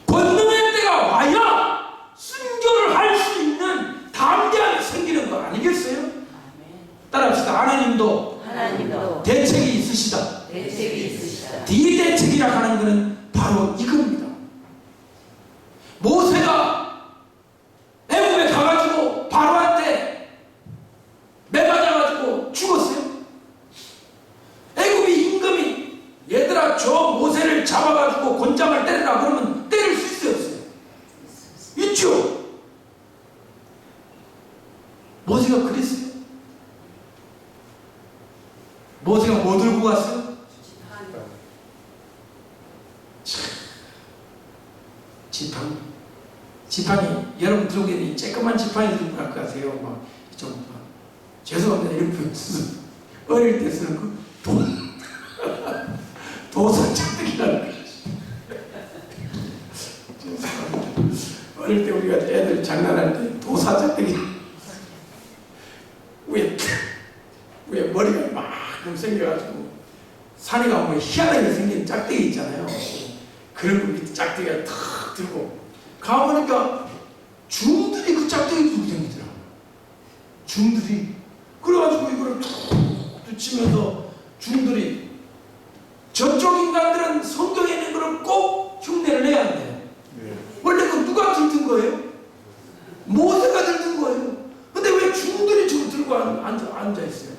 권능의 때가 와야 순교를 할 수 있는 담대함이 생기는 거 아니겠어요? 따라합시다. 하나님도 대책이 있으시다. 대책이 있으시다. 대책이라 하는 것은 바로 이겁니다. 모세가 애굽에 가가지고 바로한테 매맞아가지고 죽었어요. 애굽이 임금이 얘들아 저 모세를 잡아가지고 곤장을 때리라 그러면 때릴 수 있어요 없어요? 있죠. 모세가 그랬어요. 모세가 뭐 들고 갔어요? 지팡이 여러분 들고 계신 쬐끄만 지팡이 들고 갈 것 같아요. 좀 죄송합니다. 이런 표현 어릴 때 쓰는 그 도사짝대기라는 거예요. 어릴 때 우리가 애들 장난할 때 도사짝대기 위에 머리가 막좀 생겨가지고 산에 가면 희한하게 생긴 짝대기 있잖아요. 그런 거 밑에 짝대기가 탁 들고 가보니까 중들이 그 짝대기 들고 생기더라고요. 중들이 그래가지고 이거를 툭 치면서 중들이 저쪽 인간들은 성경에 있는 거를 꼭 흉내를 내야 한대요. 원래 그 누가 들든 거예요? 모세가 들든 거예요. 근데 왜 중들이 저거 들고 앉아있어요?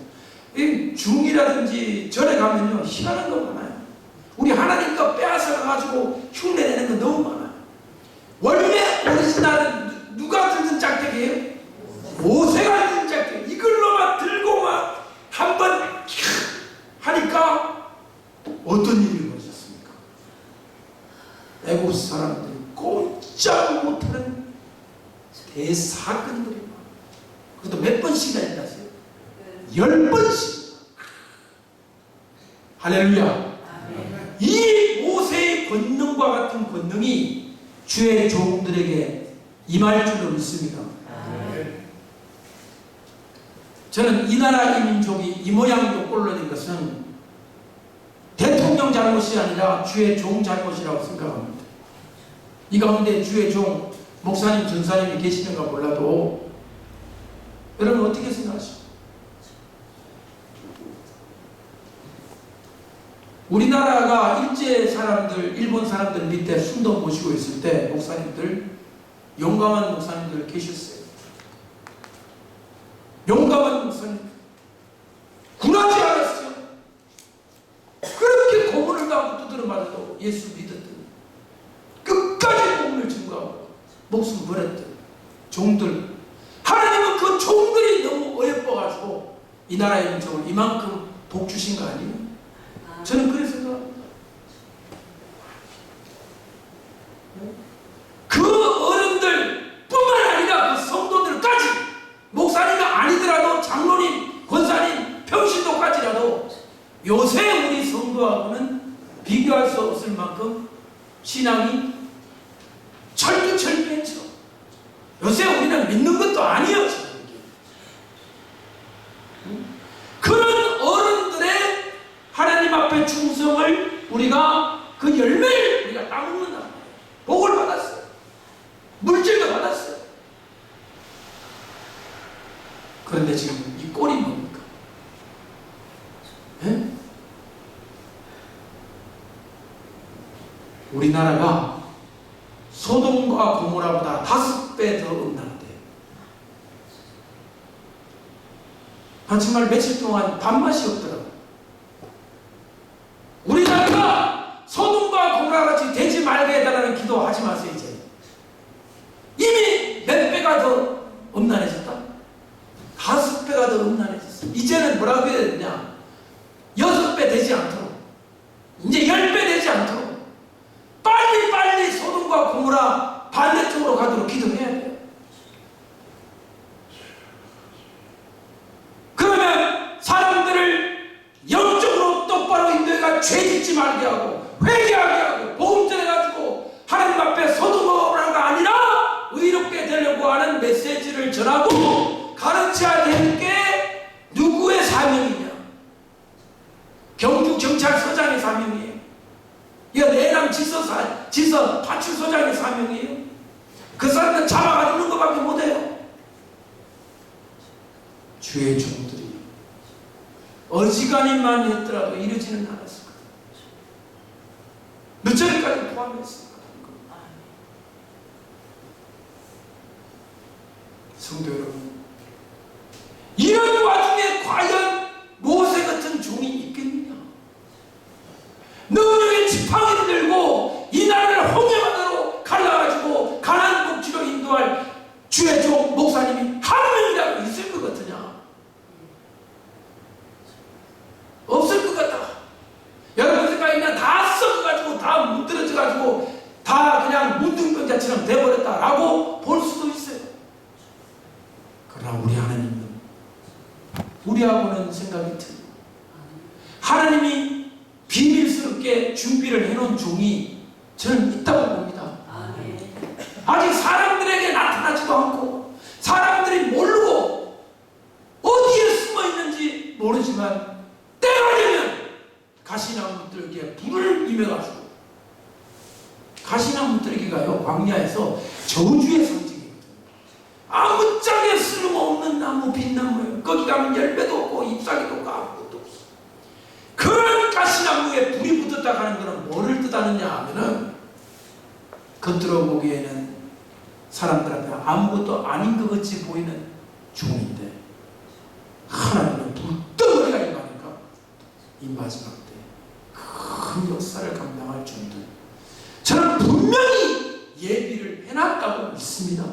이 중이라든지 절에 가면요 희한한 거 많아요. 우리 하나님 거 빼앗아 가지고 흉내내는 거 너무 많아요. 원래 오리지널은 누가 들든 짝대기예요? 모세가 들든 짝대기. 이걸로만 들고만 한번 하니까 어떤 일이 벌어졌습니까? 애국 사람들이 꼼짝 못하는 대사건들이 많아요. 그것도 몇 번씩이나 일어났어요? 10번씩. 할렐루야. 이 모세의 권능과 같은 권능이 주의 종들에게 임할 줄로 믿습니다. 저는 이 나라 이 민족이 이 모양으로 꼴러낸 것은 대통령 잘못이 아니라 주의 종 잘못이라고 생각합니다. 이 가운데 주의 종 목사님 전사님이 계시는가 몰라도 여러분 어떻게 생각하십니까? 우리나라가 일제 사람들, 일본 사람들 밑에 숨도 못 쉬고 있을 때 목사님들, 용감한 목사님들 계셨어요. 용감한 목사님, 굴하지 않았어요. 그렇게 고문을 당하고 두드려 맞아도 예수 믿었던, 끝까지 복음을 증거하고 목숨 버렸던 종들. 하나님은 그 종들이 너무 어여뻐가지고 이 나라의 민족을 이만큼 복 주신 거 아니에요? 저는 그렇게 생각합니다. 그 어른들 뿐만 아니라 그 성도들까지, 목사님이 아니더라도 장로님, 권사님, 평신도까지라도 요새 우리 성도하고는 비교할 수 없을 만큼 신앙이 철두철미했죠. 요새 우리는 믿는 것도 아니에요. 그런 어른들의 하나님 앞에 충성을 우리가 그 열매를 우리가 따먹는다 말이에요. 복을 받았어요. 물질도 받았어요. 그런데 지금 이 꼴이 뭡니까? 예? 우리나라가 소돔과 고모라보다 5배 더 음란한데요. 정말 며칠 동안 밥맛이 없더라고요. 우리나라가 소돔과 고모라같이 되지 말게 해달라는 기도하지 마세요. 이제 이미 몇 배가 더 음란해졌다. 5배가 더 음란해졌어. 이제는 뭐라고 해야 되냐? 6배 되지 않도록, 이제 10배 되지 않도록 빨리 소돔과 고모라 반대쪽으로 가도록 기도해야 돼요. 그러면 사람들을 영적으로 똑바로 인도해가 죄짓지 말게 하고 회개하게 하고 복음 전해가지고 하나님 앞에 소돔과 아니라 의롭게 되려고 하는 메시지를 전하고 가르쳐야 되는 게 누구의 사명이냐? 경주경찰서장의 사명이에요. 이거 내남 지서 파출소장의 사명이에요. 그 사람들 잡아가지는 것밖에 못해요. 주의 종들이 어지간히만 했더라도 이러지는 않았을 거예요. 늦저녁까지 포함했을 거예요. 성도 여러분, 이런 와중에 과연 모세 같은 종이 있겠느냐? 능력의 지팡이를 들고 이 나라를 홍해바다로 갈라가지고 가나안 복지로 인도할 주의 종 목사님이 한 명이라도 있을 것 같으냐? 없을 것 같다. 여러분 생각에 그냥 다 썩어가지고 다 문드러져가지고 다 그냥 문둥병자처럼 돼버렸다라고 볼 수도 있어요. 그러나 우리 하나님은 우리하고는 생각이 틀려. 하나님이 비밀스럽게 준비를 해놓은 종이 저는 있다고 봅니다. 아직 사람들에게 나타나지도 않고 사람들이 모르고 어디에 숨어 있는지 모르지만 때가 되면 가시나무들에게 불을 임해가지고, 가시나무들에게가요 광야에서 저주의 상징이거든요. 아무짝에 쓸모없는 나무, 빛나무예요. 거기 가면 열매도 없고 잎사귀도 없고 아무것도 없어. 그런 가시나무에 불이 붙었다 하는 것은 뭐를 뜻하느냐 하면은 겉으로 보기에는 사람들한테 아무것도 아닌 것 같이 보이는 종인데 하나님은 불덩어리가 임하니까 이 마지막 때 큰 역사를 감당할 종들, 저는 분명히 예비를 해놨다고 믿습니다.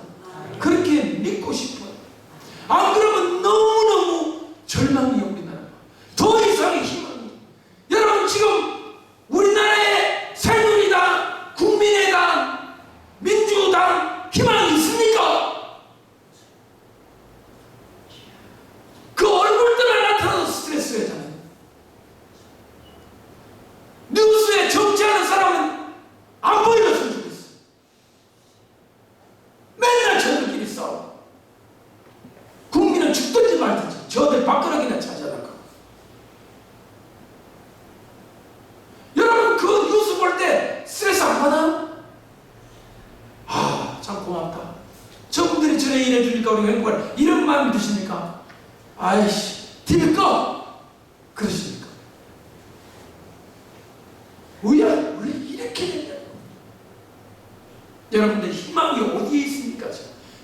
그렇게 믿고 싶어요. 안 그러면 너무너무 절망이에요. 우리나라가 더 이상의 희망이. 여러분 지금 우리나라에 새누리당, 국민의당, 민주당 희망이 있습니까? 그 얼굴들만 나타나도 스트레스예요. 저는 뉴스에 정치하는 사람은 안 보이었으면 좋겠어. 맨날 저들끼리 싸워. 국민은 죽든지 말든지 저들 밥그릇이나 차지하다가. 여러분 그 뉴스 볼 때 스트레스 안 받아? 아, 참 고맙다. 저분들이 저래 일해주니까 우리가 행복할 이런 마음이 드십니까? 아이씨, TV 꺼! 그러십니까? 뭐야, 왜 이렇게 됐냐? 여러분들 희망이 어디에 있습니까?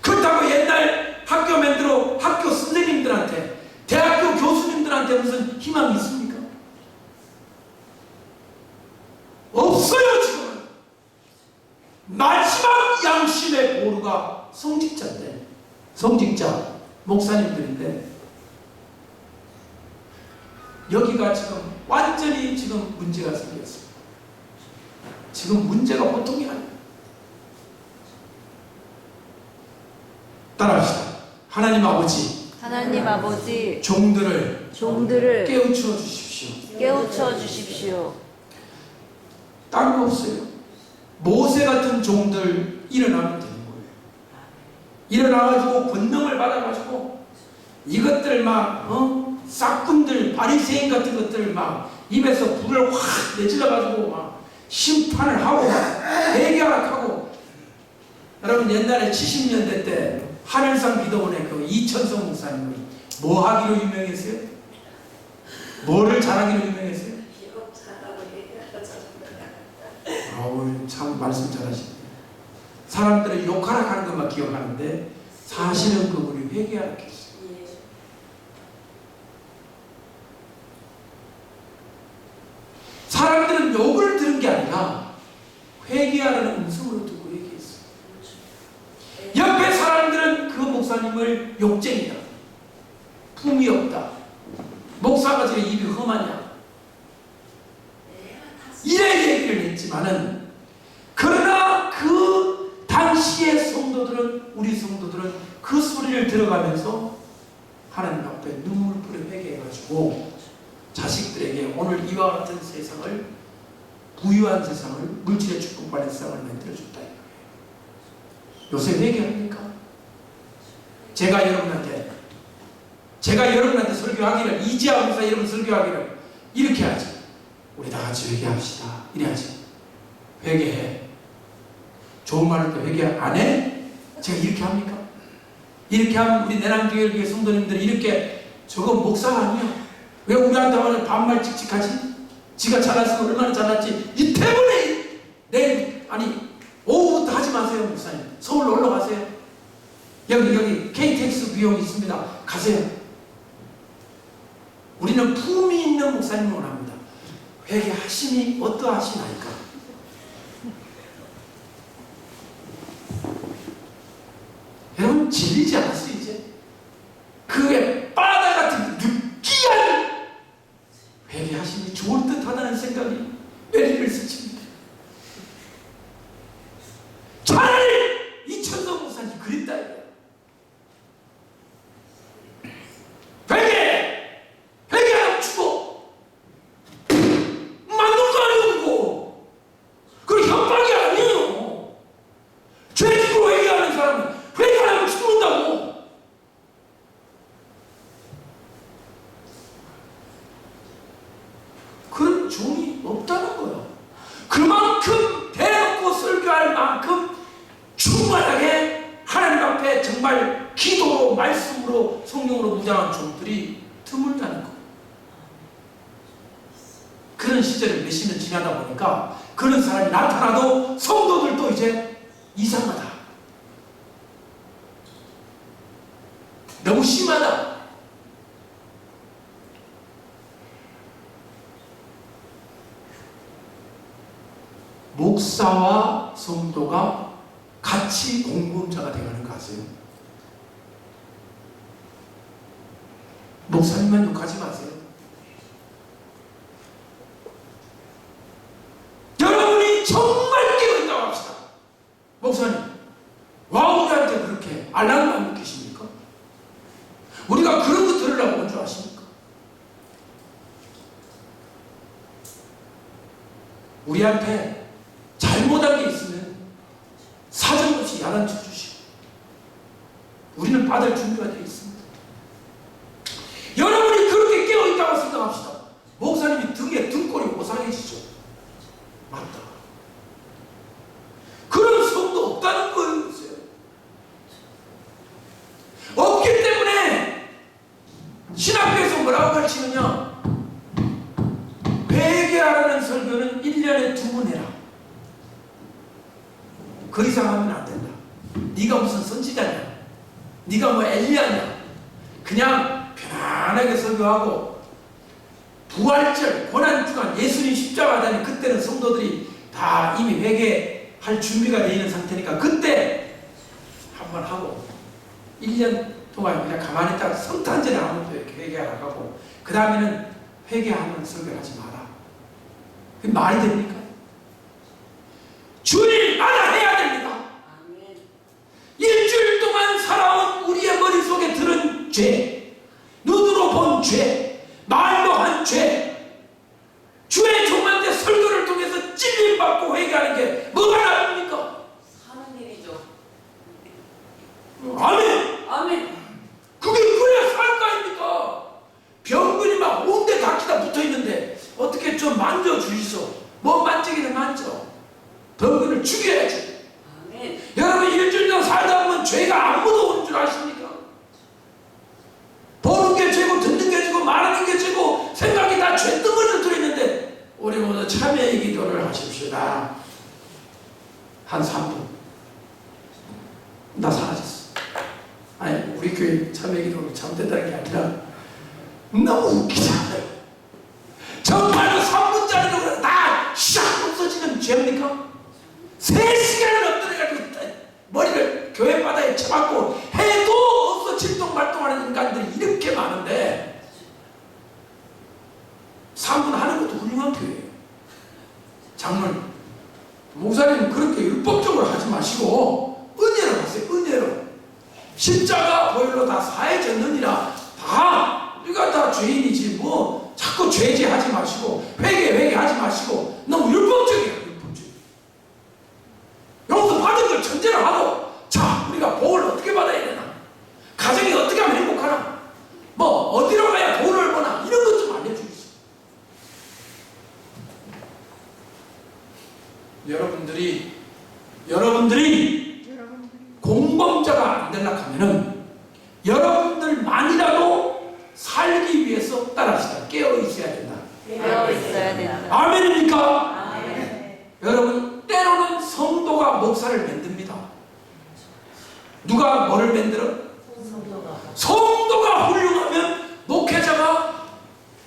그렇다고 옛날 학교 만들어 학교 선생님들한테, 대학교 교수님들한테 무슨 희망이 있습니까? 없어요. 지금은 마지막 양심의 보루가 성직자인데, 성직자 목사님들인데 여기가 지금 완전히 지금 문제가 생겼어요. 지금 문제가 보통이 아니에요. 따라합시다. 하나님 아버지, 하나님 아버지, 종들을 종들을 깨우쳐 주십시오. 깨우쳐 주십시오. 딴 거 없어요. 모세 같은 종들 일어나면 되는 거예요. 일어나가지고 권능을 받아가지고 이것들 막 싹군들 바리새인 같은 것들 막 입에서 불을 확 내질러가지고 막 심판을 하고 막 대결하고. 여러분 옛날에 70년대 때 하늘산 기도원의 그 이천성 목사님은 뭐 하기로 유명했어요? 뭐를 잘하기로 유명했어요? 아우 참 말씀 잘하시네요. 사람들은 욕하라 하는 것만 기억하는데 사실은 그분이 회개하라 했어요. 사람들은 욕을 들은 게 아니라 회개하라는 음성으로 듣고 회개했어요. 옆에 사람들은 그 목사님을 욕쟁이다, 품이 없다, 목사가 저 입이 험하냐 이래 얘기를 했지만은, 그러나 그 당시의 성도들은, 우리 성도들은 그 소리를 들어가면서 하나님 앞에 눈물 뿌려 회개해가지고 자식들에게 오늘 이와 같은 세상을, 부유한 세상을, 물질의 축복받는 세상을 만들어줬다 이거예요. 요새 회개합니까? 제가 여러분한테 설교하기를, 이지아 목사 여러분 설교하기를 이렇게 하지. 우리 다 같이 회개합시다. 이래야지. 회개해. 좋은 말할 때 회개 안 해? 제가 이렇게 합니까? 이렇게 하면 우리 내남교회 성도님들이 이렇게, 저거 목사가 아니야, 왜 우리한테 와서 반말 찍찍하지? 지가 잘났으면 얼마나 잘났지? 이 때문에 내일, 아니 오후부터 하지 마세요. 목사님 서울로 올라가세요. 여기 KTX 비용 있습니다. 가세요. 우리는 품이 있는 목사님을 원합니다. 회개하심이 어떠하시나이까? 여러분 질리지 않았어요 이제? 그게 바다 같은 느끼한 회개하심이 좋을 듯하다는 생각이 매리를 스칩니다. 차라리 이천성 목사님 그랬다 이거야. 회개하면 죽어. 맞는 거 아니고 그건 협박이 아니에요. 죄짓고 회개하는 사람은 회개하면 죽는다고. 그런 종이 없다는 거예요. 그만큼 대놓고 설교할 만큼 충만하게 하나님 앞에 정말 기도로, 말씀으로, 성령으로 무장한 종들이 드물다는 거예요. 그런 시절이 몇십 년 지나다 보니까 그런 사람이 나타나도 성도들도 이제 이상하다, 너무 심하다. 목사와 성도가 같이 공범자가 되어가는 거 아세요? 목사님만 욕하지 마세요. 여러분이 정말 깨어있다고 합시다. 목사님, 와 우리한테 그렇게 알람을 안 느끼십니까? 우리가 그런 거 들으려고 온 줄 아십니까? 우리한테 잘못한 게 있으면 사정없이 야단쳐 주시고 우리는 받을 준비가 되어 있습니다. 여러분이 그렇게 깨어있다고 생각합시다. 목사님이 등에 등골이 오상해지죠. 맞다. 그런 성도 없다는 거예요. 없기 때문에 신학교에서 뭐라고 가르치느냐, 회개하라는 설교는 1년에 2번 해라. 그 이상 하면 안 된다. 네가 무슨 선지자냐, 네가 뭐 엘리야냐. 그냥 편안하게 설교하고 부활절, 고난주간, 예수님 십자가 하다니 그때는 성도들이 다 이미 회개할 준비가 되어 있는 상태니까 그때 한번 하고 1년 동안 그냥 가만히 있다가 성탄절에 아무도 이렇게 회개하라고 하고, 그 다음에는 회개하는 설교하지 마라. 그게 말이 됩니까? 주일마다 해야 됩니다. 아멘. 일주일 동안 살아온 우리의 머릿속에 들은 죄, 눈으로 본 죄, 말로 한 죄, 주의 종한테 설교를 통해서 찔림받고 회개하는 게 뭐가 나쁩니까? 사는 일이죠. 아멘. 아멘. 그게 그래야 살 거 아닙니까? 병균이 막 온데 닿기다 붙어있는데 어떻게 좀 만져주이소. 뭐 만지기는 만져. 병균을 죽여야지. 아멘. 여러분 일주일 동안 살다 보면 죄가 안 묻어오는 줄 아십니까? 보는 게 죄고 듣는 게 죄고 말하는 게 죄고 생각이 다 죄덩어리로 들어있는데 우리 모두 참회의 기도를 하십시다. 한 3분. 나 사라졌어. 아니 우리 교회 참회의 기도를 잘못된다는 게 아니라 너무 웃기잖아요. 정말로 3분짜리로 다샥 없어지는 죄입니까? 3시간을 엎드려가지고 머리를 교회 바닥에 쳐박고 해도 없어질동 말동하는 인간들이 이렇게 많은데 3분 하는 것도 훌륭한 교회예요. 장로님, 목사님은 그렇게 율법적으로 하지 마시고 은혜로 하세요. 은혜로. 십자가 보혈로 다 사해졌느니라. 다 우리가 다 죄인이지 뭐 자꾸 죄제하지 마시고 회개하지 마시고 너무 율법적이에요. 율법적이에요. 여기서 받은 걸 전제로 하고 자 우리가 복을 어떻게 받아야 되나, 가정이 어떻게 하면 행복하나, 뭐 어디로 가야 돈을 버나 이런 것 좀 알려주세요. 여러분들이 공범자가 안 되려고 하면은 여러분들만이라도 살기 위해서 따라합시다. 깨어 있어야 된다. 되어 있어야 된다. 아멘입니까? 아멘. 여러분 때로는 성도가 목사를 만듭니다. 누가 뭐를 만들어? 성도가 훌륭하면 목회자가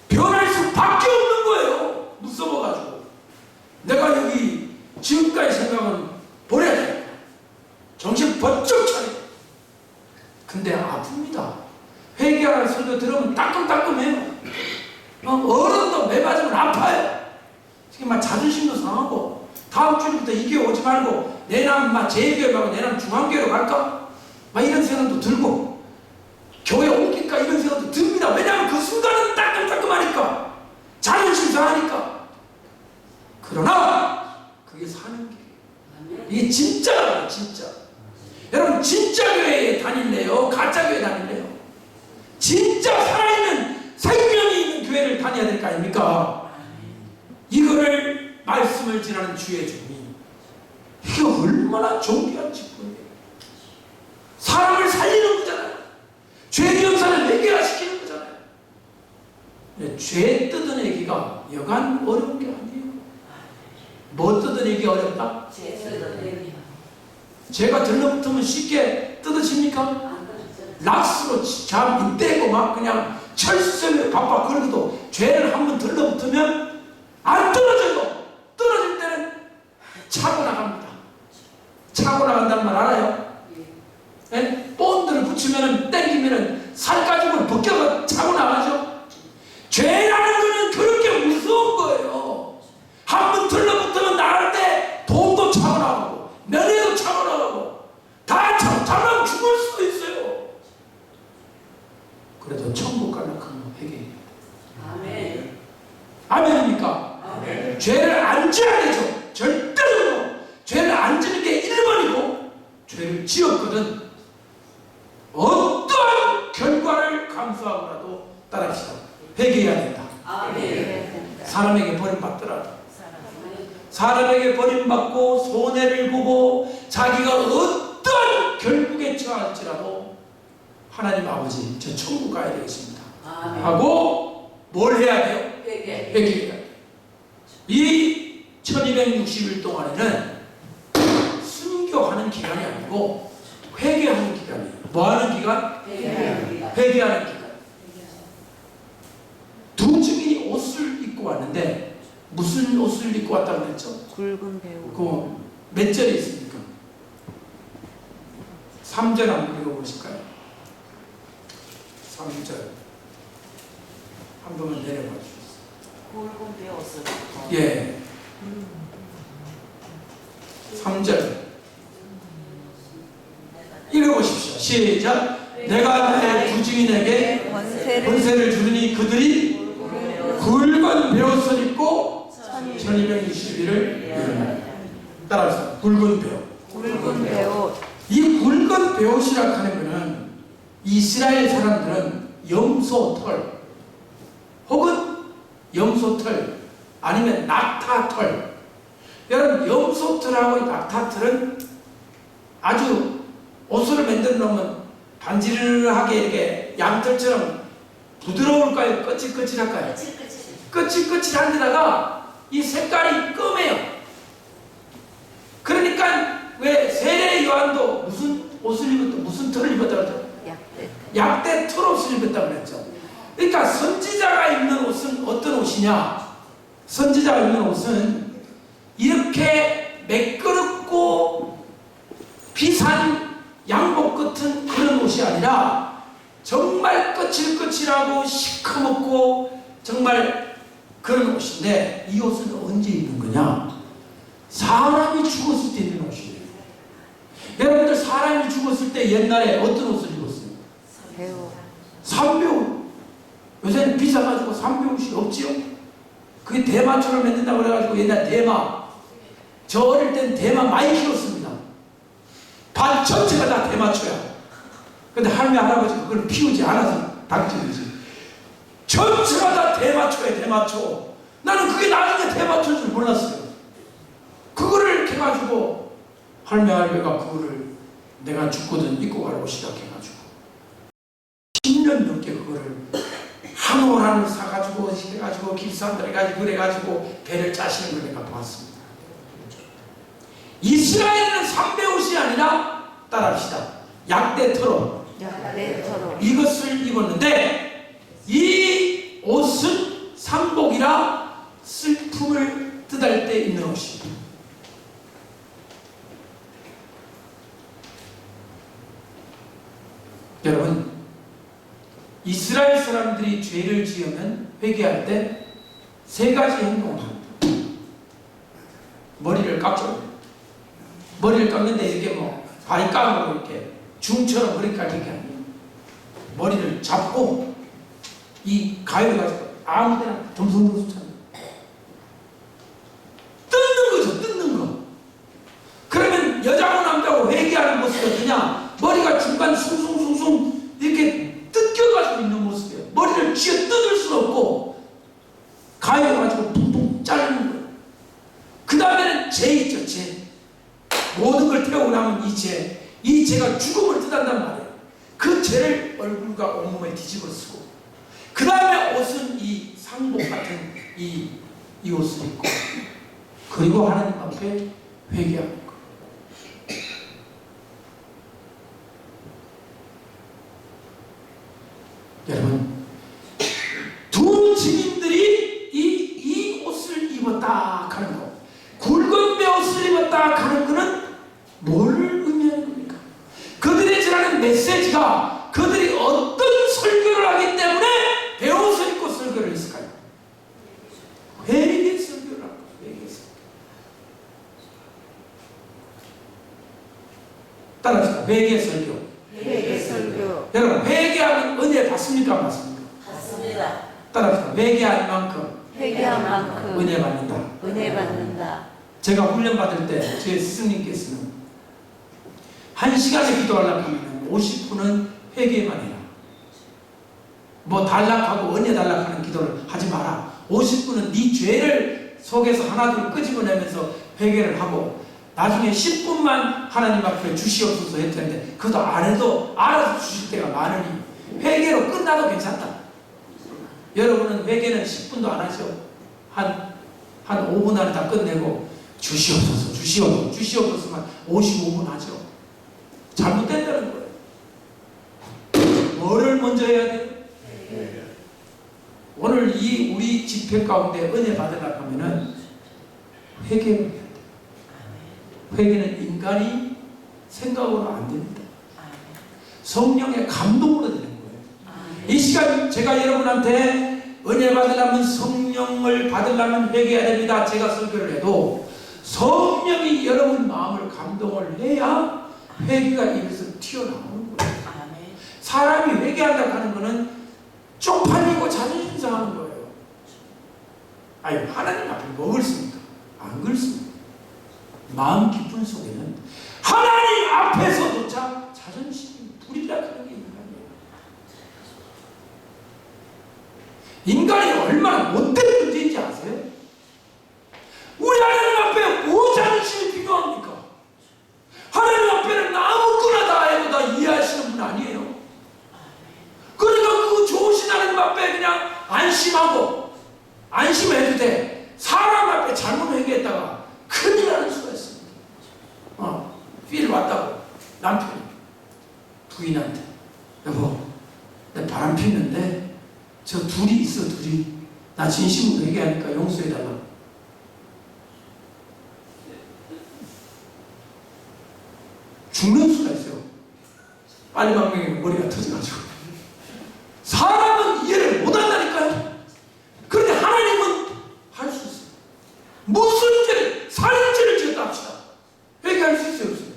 변할 수밖에 없는 거예요. 무서워가지고 내가 여기 지금까지 생각은 버려야 돼. 정신 번쩍 차려. 근데 아픕니다. 회개하는 설교 들으면 따끔따끔해요. 어른도 매 맞으면 아파요. 지금 막 자존심도 상하고 다음 주부터 이 교회 오지 말고 내남 막 제2교회 말고 내남 중앙교회로 갈까? 막 이런 생각도 들고 교회 옮길까 이런 생각도 듭니다. 왜냐하면 그 순간은 따끔따끔하니까 자존심 상하니까. 그러나 그게 사는 길이에요. 이게 진짜라고요. 진짜. 여러분 진짜 교회에 다닐래요? 가짜 교회 다닐래요? 진짜 살아있는 생명이 있는 교회를 다녀야 될 거 아닙니까? 이거를 말씀을 지나는 주의 종이 이게 얼마나 존귀한 직분이에요. 사람을 살리는 거잖아요. 죄 경사를 해결시키는 거잖아요. 죄 뜯어내기가 여간 어려운 게 아니에요. 뭐 뜯어내기 어렵다? 죄가 들러붙으면 쉽게 뜯어집니까? 락스로 잠 떼고 막 그냥 철수생에 바빠 그러고도 죄를 한번 들러붙으면 안 떨어져요. 떨어질 때는 차고 나갑니다. 차고 나간다는 말 알아요? 예? 본드를 붙이면 땡기면 살 가지고 벗겨서 차고 나가죠. 죄라는 거는 그렇게 무서운 거예요. 한번 들러붙으면 나갈 때 돈도 차고 나가고 면회도 차고 나가고 다 잘나면 죽을 수도 있어요. 그래도 천국 가려고 하면 회개해요. 아멘. 아멘입니까? 아멘. 죄를 안 지어야 되죠. 절대로 죄를 안 지는 게 1번이고 죄를 지었거든 어떠한 결과를 감수하고라도 따라합시다. 회개해야 된다. 아멘. 사람에게 버림받더라도, 사람에게 버림받고 손해를 보고 자기가 어떤 결국에 처할지라도 하나님 아버지 저 천국 가야 되겠습니다 아멘. 하고 뭘 해야 돼요? 회개. 회개해야 돼요. 이 1260일 동안에는 순교하는 기간이 아니고 회개하는 기간이에요. 뭐하는 기간? 회개합니다. 회개하는 기간. 두 증인이 옷을 입고 왔는데 무슨 옷을 입고 왔다고 그랬죠? 굵은 배우. 그 몇 절에 있습니까? 3절 한번 읽어보실까요? 3절 한 번만 내려봐 주세요. 굵은 배옷을 예. 3절 읽어보십시오. 시작. 내가 내 부주인에게 권세를 주리니 그들이 굵은 배옷을 입고 천이명 21을 이루리라. 따라서 굵은 배옷. 굵은 배옷 이 굵은 배옷이라고 하는 것은 이스라엘 사람들은 염소털 혹은 염소털 아니면 낙타털. 여러분 염소털하고 낙타털은 아주 옷을 만들어 놓으면 반질하게 이렇게 양털처럼 부드러울까요? 거칠거칠할까요? 거칠거칠한 데다가 이 색깔이 검해요. 그러니까 왜 세례 요한도 무슨 옷을 입었다, 무슨 털을 입었다 그랬죠? 약대 털옷을 입었다 그랬죠. 그러니까 선지자가 입는 옷은 어떤 옷이냐? 선지자가 입는 옷은 이렇게 매끄럽고 비싼 양복 같은 그런 옷이 아니라 정말 거칠거칠하고 시커멓고 정말 그런 옷인데, 이 옷은 언제 입는 거냐? 사람이 죽었을 때 입는 옷이에요. 여러분들 사람이 죽었을 때 옛날에 어떤 옷을 입었어요? 배옷 삼배옷. 요새는 비싸가지고 삼배옷이 없지요? 그게 대마초를 만든다고 그래가지고 옛날 대마, 저 어릴 땐 대마 많이 키웠습니다. 반 전체가 다 대마초야. 근데 할머니 할아버지가 그걸 피우지 않아서 당첨이지. 전체가 다 대마초야, 대마초. 나는 그게 나중에 대마초인 줄 몰랐어요. 그거를 이렇게 해가지고 할머니 할아버지가 그거를 내가 죽거든 입고 가려고 시작해가지고 10년 넘게 그거를 한 올 한올 사가지고 해가지고 길쌈들 해가지고 그래가지고 배를 짜시는 걸 내가 봤습니다. 이스라엘은 삼배옷이 아니라 따라합시다. 약대털옷. 약대처럼 이것을 입었는데 이 옷은 상복이라 슬픔을 뜻할 때 입는 옷입니다. 여러분, 이스라엘 사람들이 죄를 지으면 회개할 때 세 가지 행동을 합니다. 머리를 깎죠. 머리를 깎는데 이렇게 뭐 바리깡으로 이렇게 중처럼 머리까지 이렇게 아니에요. 머리를 잡고 이 가위를 가지고 아무데나 덤성덤성처럼 뜯는 거죠. 뜯는 거. 그러면 여자고 남자고 회개하는 모습이 어떠냐? 머리가 중간 숭숭숭숭 이렇게 뜯겨가지고 있는 모습이에요. 머리를 쥐어 뜯을 수는 없고 가위를 가지고 퉁퉁 자르는 거예요. 그 다음에는 죄 있죠. 죄. 모든 걸 태우고 나면 이 죄가 죽음을 뜻한단 말이에요. 그 죄를 얼굴과 온몸에 뒤집어 쓰고, 그 다음에 옷은 이 상복 같은 이 옷을 입고, 그리고 하나님 앞에 회개하는 거예요. 여러분, 두 증인들이 이 옷을 입었다 하는 거, 굵은 배옷을 입었다 하는 거는 뭘 의미하는 겁니까? 그들의 전하는 메시지가 그들이 어떤 설교를 하기 때문에 배옷을 입고 설교를 했을까요? 회개 설교를 한 거예요. 회개 설교. 따라합시다. 회개 설교. 회개 설교 여러분, 회개하면 은혜 받습니까? 안 받습니까? 받습니다. 따라합시다. 회개한 만큼 회개한 만큼 은혜 받는다. 은혜 받는다. 제가 훈련 받을 때 제 스승님께서는 1시간에 기도하려고 하면 50분은 회개만 해라. 뭐 달락하고 은혜 달락하는 기도를 하지 마라. 50분은 네 죄를 속에서 하나둘 끄집어내면서 회개를 하고, 나중에 10분만 하나님 앞에 주시옵소서 했는데 그것도 안 해도 알아서 주실 때가 많으니 회개로 끝나도 괜찮다. 여러분은 회개는 10분도 안 하죠. 한 5분 안에 다 끝내고 주시옵소서 주시옵소서만 55분 하죠. 잘못된다는 거예요. 뭐를 먼저 해야 돼요? 오늘 이 우리 집회 가운데 은혜 받으려고 하면은 회개를 해야 돼요. 회개는 인간이 생각으로 안 됩니다. 성령의 감동으로 되는 거예요. 이 시간 제가 여러분한테 은혜 받으려면 성령 성령을 받으려면 회개해야 됩니다. 제가 설교를 해도 성령이 여러분 마음을 감동을 해야 회개가 입에서 튀어나오는 거예요. 아멘. 사람이 회개한다고 하는 것은 쪽팔리고 자존심 상하는 거예요. 아니, 하나님 앞에 뭐 그렇습니까? 안 그렇습니다. 마음 깊은 속에는 하나님 앞에서조차 자존심이 불이라 하는 게 인간이에요. 인간이 얼마나 못된 존재인지 아세요? 우리 하나님 앞에 뭐 자존심이 필요합니까? 하나님 앞에는 아무거나 다 해도 다 이해하시는 분 아니에요. 그러니까 그 좋으신 하나님 앞에 그냥 안심해도 돼. 사람 앞에 잘못 회개했다가 큰일 나는 수가 있습니다. 필 왔다고 남편이 부인한테, 여보, 내 바람 피는데 저 둘이 있어. 둘이 나 진심으로 회개하니까 용서해달라. 죽는 수가 있어요. 빨리 방명이면 머리가 터져가지고. 사람은 이해를 못한다니까요. 그런데 하나님은 할 수 있어요. 무슨 죄를, 살인죄를 지었다 합시다. 회개할 수 있어요, 없어요?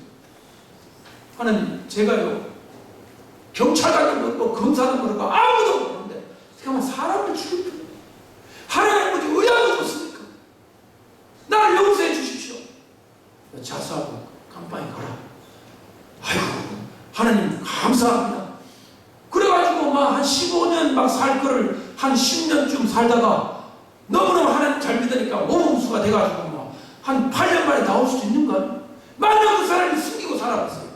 하나님, 제가요, 경찰관도 모르고 검사도 모르고 아무도 모르는데 잠깐만 사람을 죽일 거예요. 하나님 아버지 의아가 없습니까? 나를 용서해 주십시오. 자수하고 감방에 가라. 아이고, 하나님 감사합니다. 그래가지고 막 한 15년 막 살 거를 한 10년쯤 살다가 너무너무 하나님 잘 믿으니까 모범수가 돼가지고 막 한 8년 만에 나올 수도 있는 건 만약 그 사람이 숨기고 살아봤어요.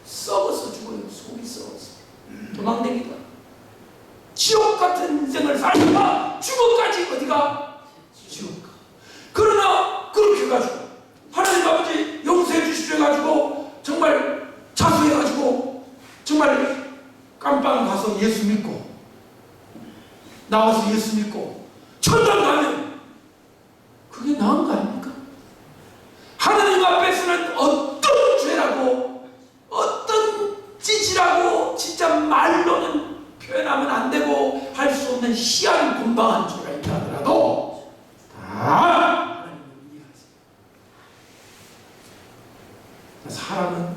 썩어서 죽어요. 속이 썩어서 도망다니다. 지옥 같은 인생을 살다가 죽어까지 어디가? 지옥. 그러나 그렇게 해가지고 하나님 아버지 용서해 주십시오 해가지고 정말 자수해가지고 정말 깜빵 가서 예수 믿고 나와서 예수 믿고 천당 가면 그게 나은 거 아닙니까? 하나님 앞에서는 어떤 죄라고 어떤 찌질하고 진짜 말로는 표현하면 안 되고 할 수 없는 희한 곤방한 죄가 있다 하더라도 다 하나님을 이해하세요. 사람은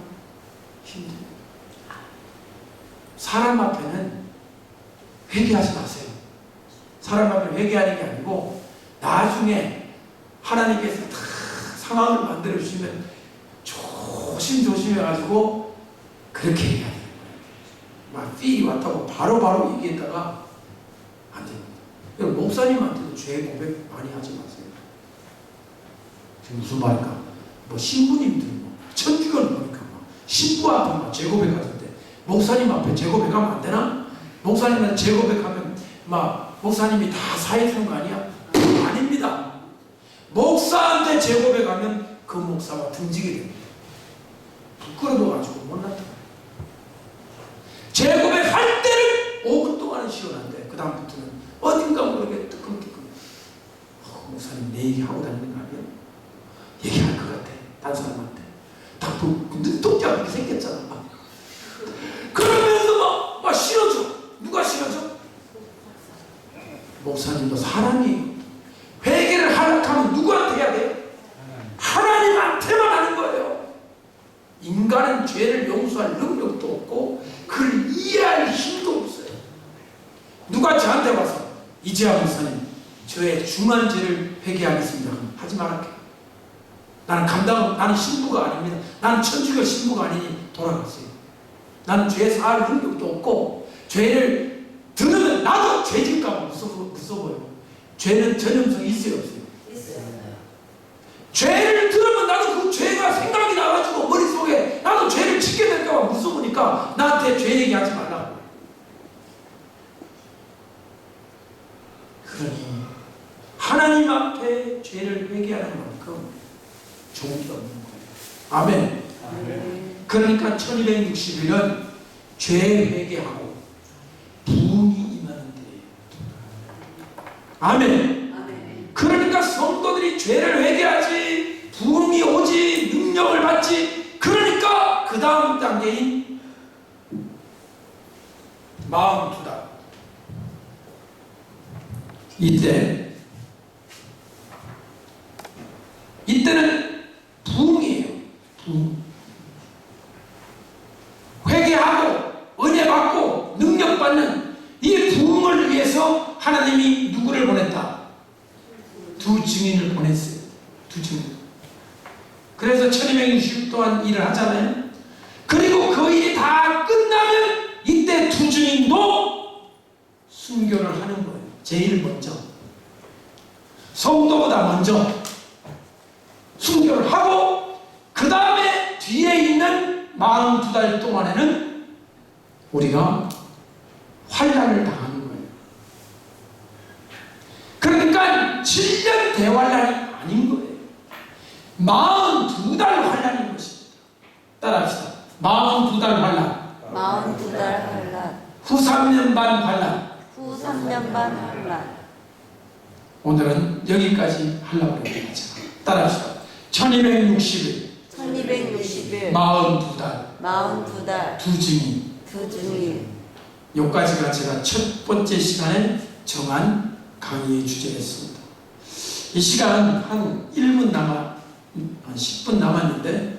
힘듭니다. 사람 앞에는 회개하지 마세요. 사람 앞에 회개하는 게 아니고 나중에 하나님께서 다 상황을 만들어 주시면 조심조심해가지고 그렇게 해야 돼요. 막 필이 왔다고 바로바로 얘기했다가 안 됩니다. 목사님한테도 죄 고백 많이 하지 마세요. 지금 무슨 말일까? 뭐 신부님들 천주교를 보니까 막 신부 앞에 막 재고백하던데 목사님 앞에 재고백하면 안 되나? 목사님한테 재고백하면 막 목사님이 다 사해주는 거 아니야? 아닙니다. 목사한테 재고백하면 그 목사가 등지게 됩니다. 부끄러워가지고 못났다. 재고백할 때는 5분 동안은 시원한데 그 다음부터는 어딘가 모르게 뜨끔뜨끔 목사님 내 얘기하고 다니는 거 아니야? 얘기할 것 같아. 다른 사람한테. 다 눈동자가 그렇게 생겼잖아. 그러면서 막 싫어져. 누가 싫어져? 목사님도 사람이 회개를 하려면 누구한테 해야 돼? 하나님한테만 하는 거예요. 인간은 죄를 용서할 능력도 없고 그를 이해할 힘도 없어요. 누가 저한테 와서 이재하 목사님 저의 중한 죄를 회개하겠습니다. 하지 말할게. 나는 신부가 아닙니다. 나는 천주교 신부가 아니니 돌아갔어요. 나는 죄 사할 능력도 없고 죄를 들으면 나도 죄질까 봐 무서워요. 죄는 전염성이 있어요, 없어요? 있어요. 죄를 들으면 나도 그 죄가 생각이 나가지고 머릿속에 나도 죄를 짓게 될까 봐 무서우니까 나한테 죄 얘기하지 말라고. 그러니 하나님 앞에 죄를 회개하는 만큼 좋은 게 없는 거예요. 아멘. 아멘. 그러니까 1261년 죄 회개하고 부흥이 임하는 때예요. 아멘. 아멘. 그러니까 성도들이 죄를 회개하지 부흥이 오지 능력을 받지. 그러니까 그 다음 단계인 마음 두다. 이때는 부흥이에요. 부흥. 회개하고 은혜 받고 능력 받는 이 부흥을 위해서 하나님이 누구를 보냈다? 두 증인을 보냈어요. 두 증인. 그래서 1260 동안 일을 하잖아요. 그리고 그 일이 다 끝나면 이때 두 증인도 순교를 하는 거예요. 제일 먼저. 성도보다 먼저 순교를 하고 그 다음에 뒤에 있는 42달 동안에는 우리가 환난을 당하는 거예요. 그러니까 7년 대환란이 아닌 거예요. 42달 환란인 것입니다. 따라합시다. 42달 환란. 42달 환란. 후 3년 반 환란. 후 3년 반 환란. 오늘은 여기까지 하려고 합니다. 따라합시다. 1260일. 1260일. 42달. 42달. 두 증인. 두 증인. 여기까지가 제가 첫 번째 시간에 정한 강의의 주제였습니다. 이 시간은 한 1분 한 10분 남았는데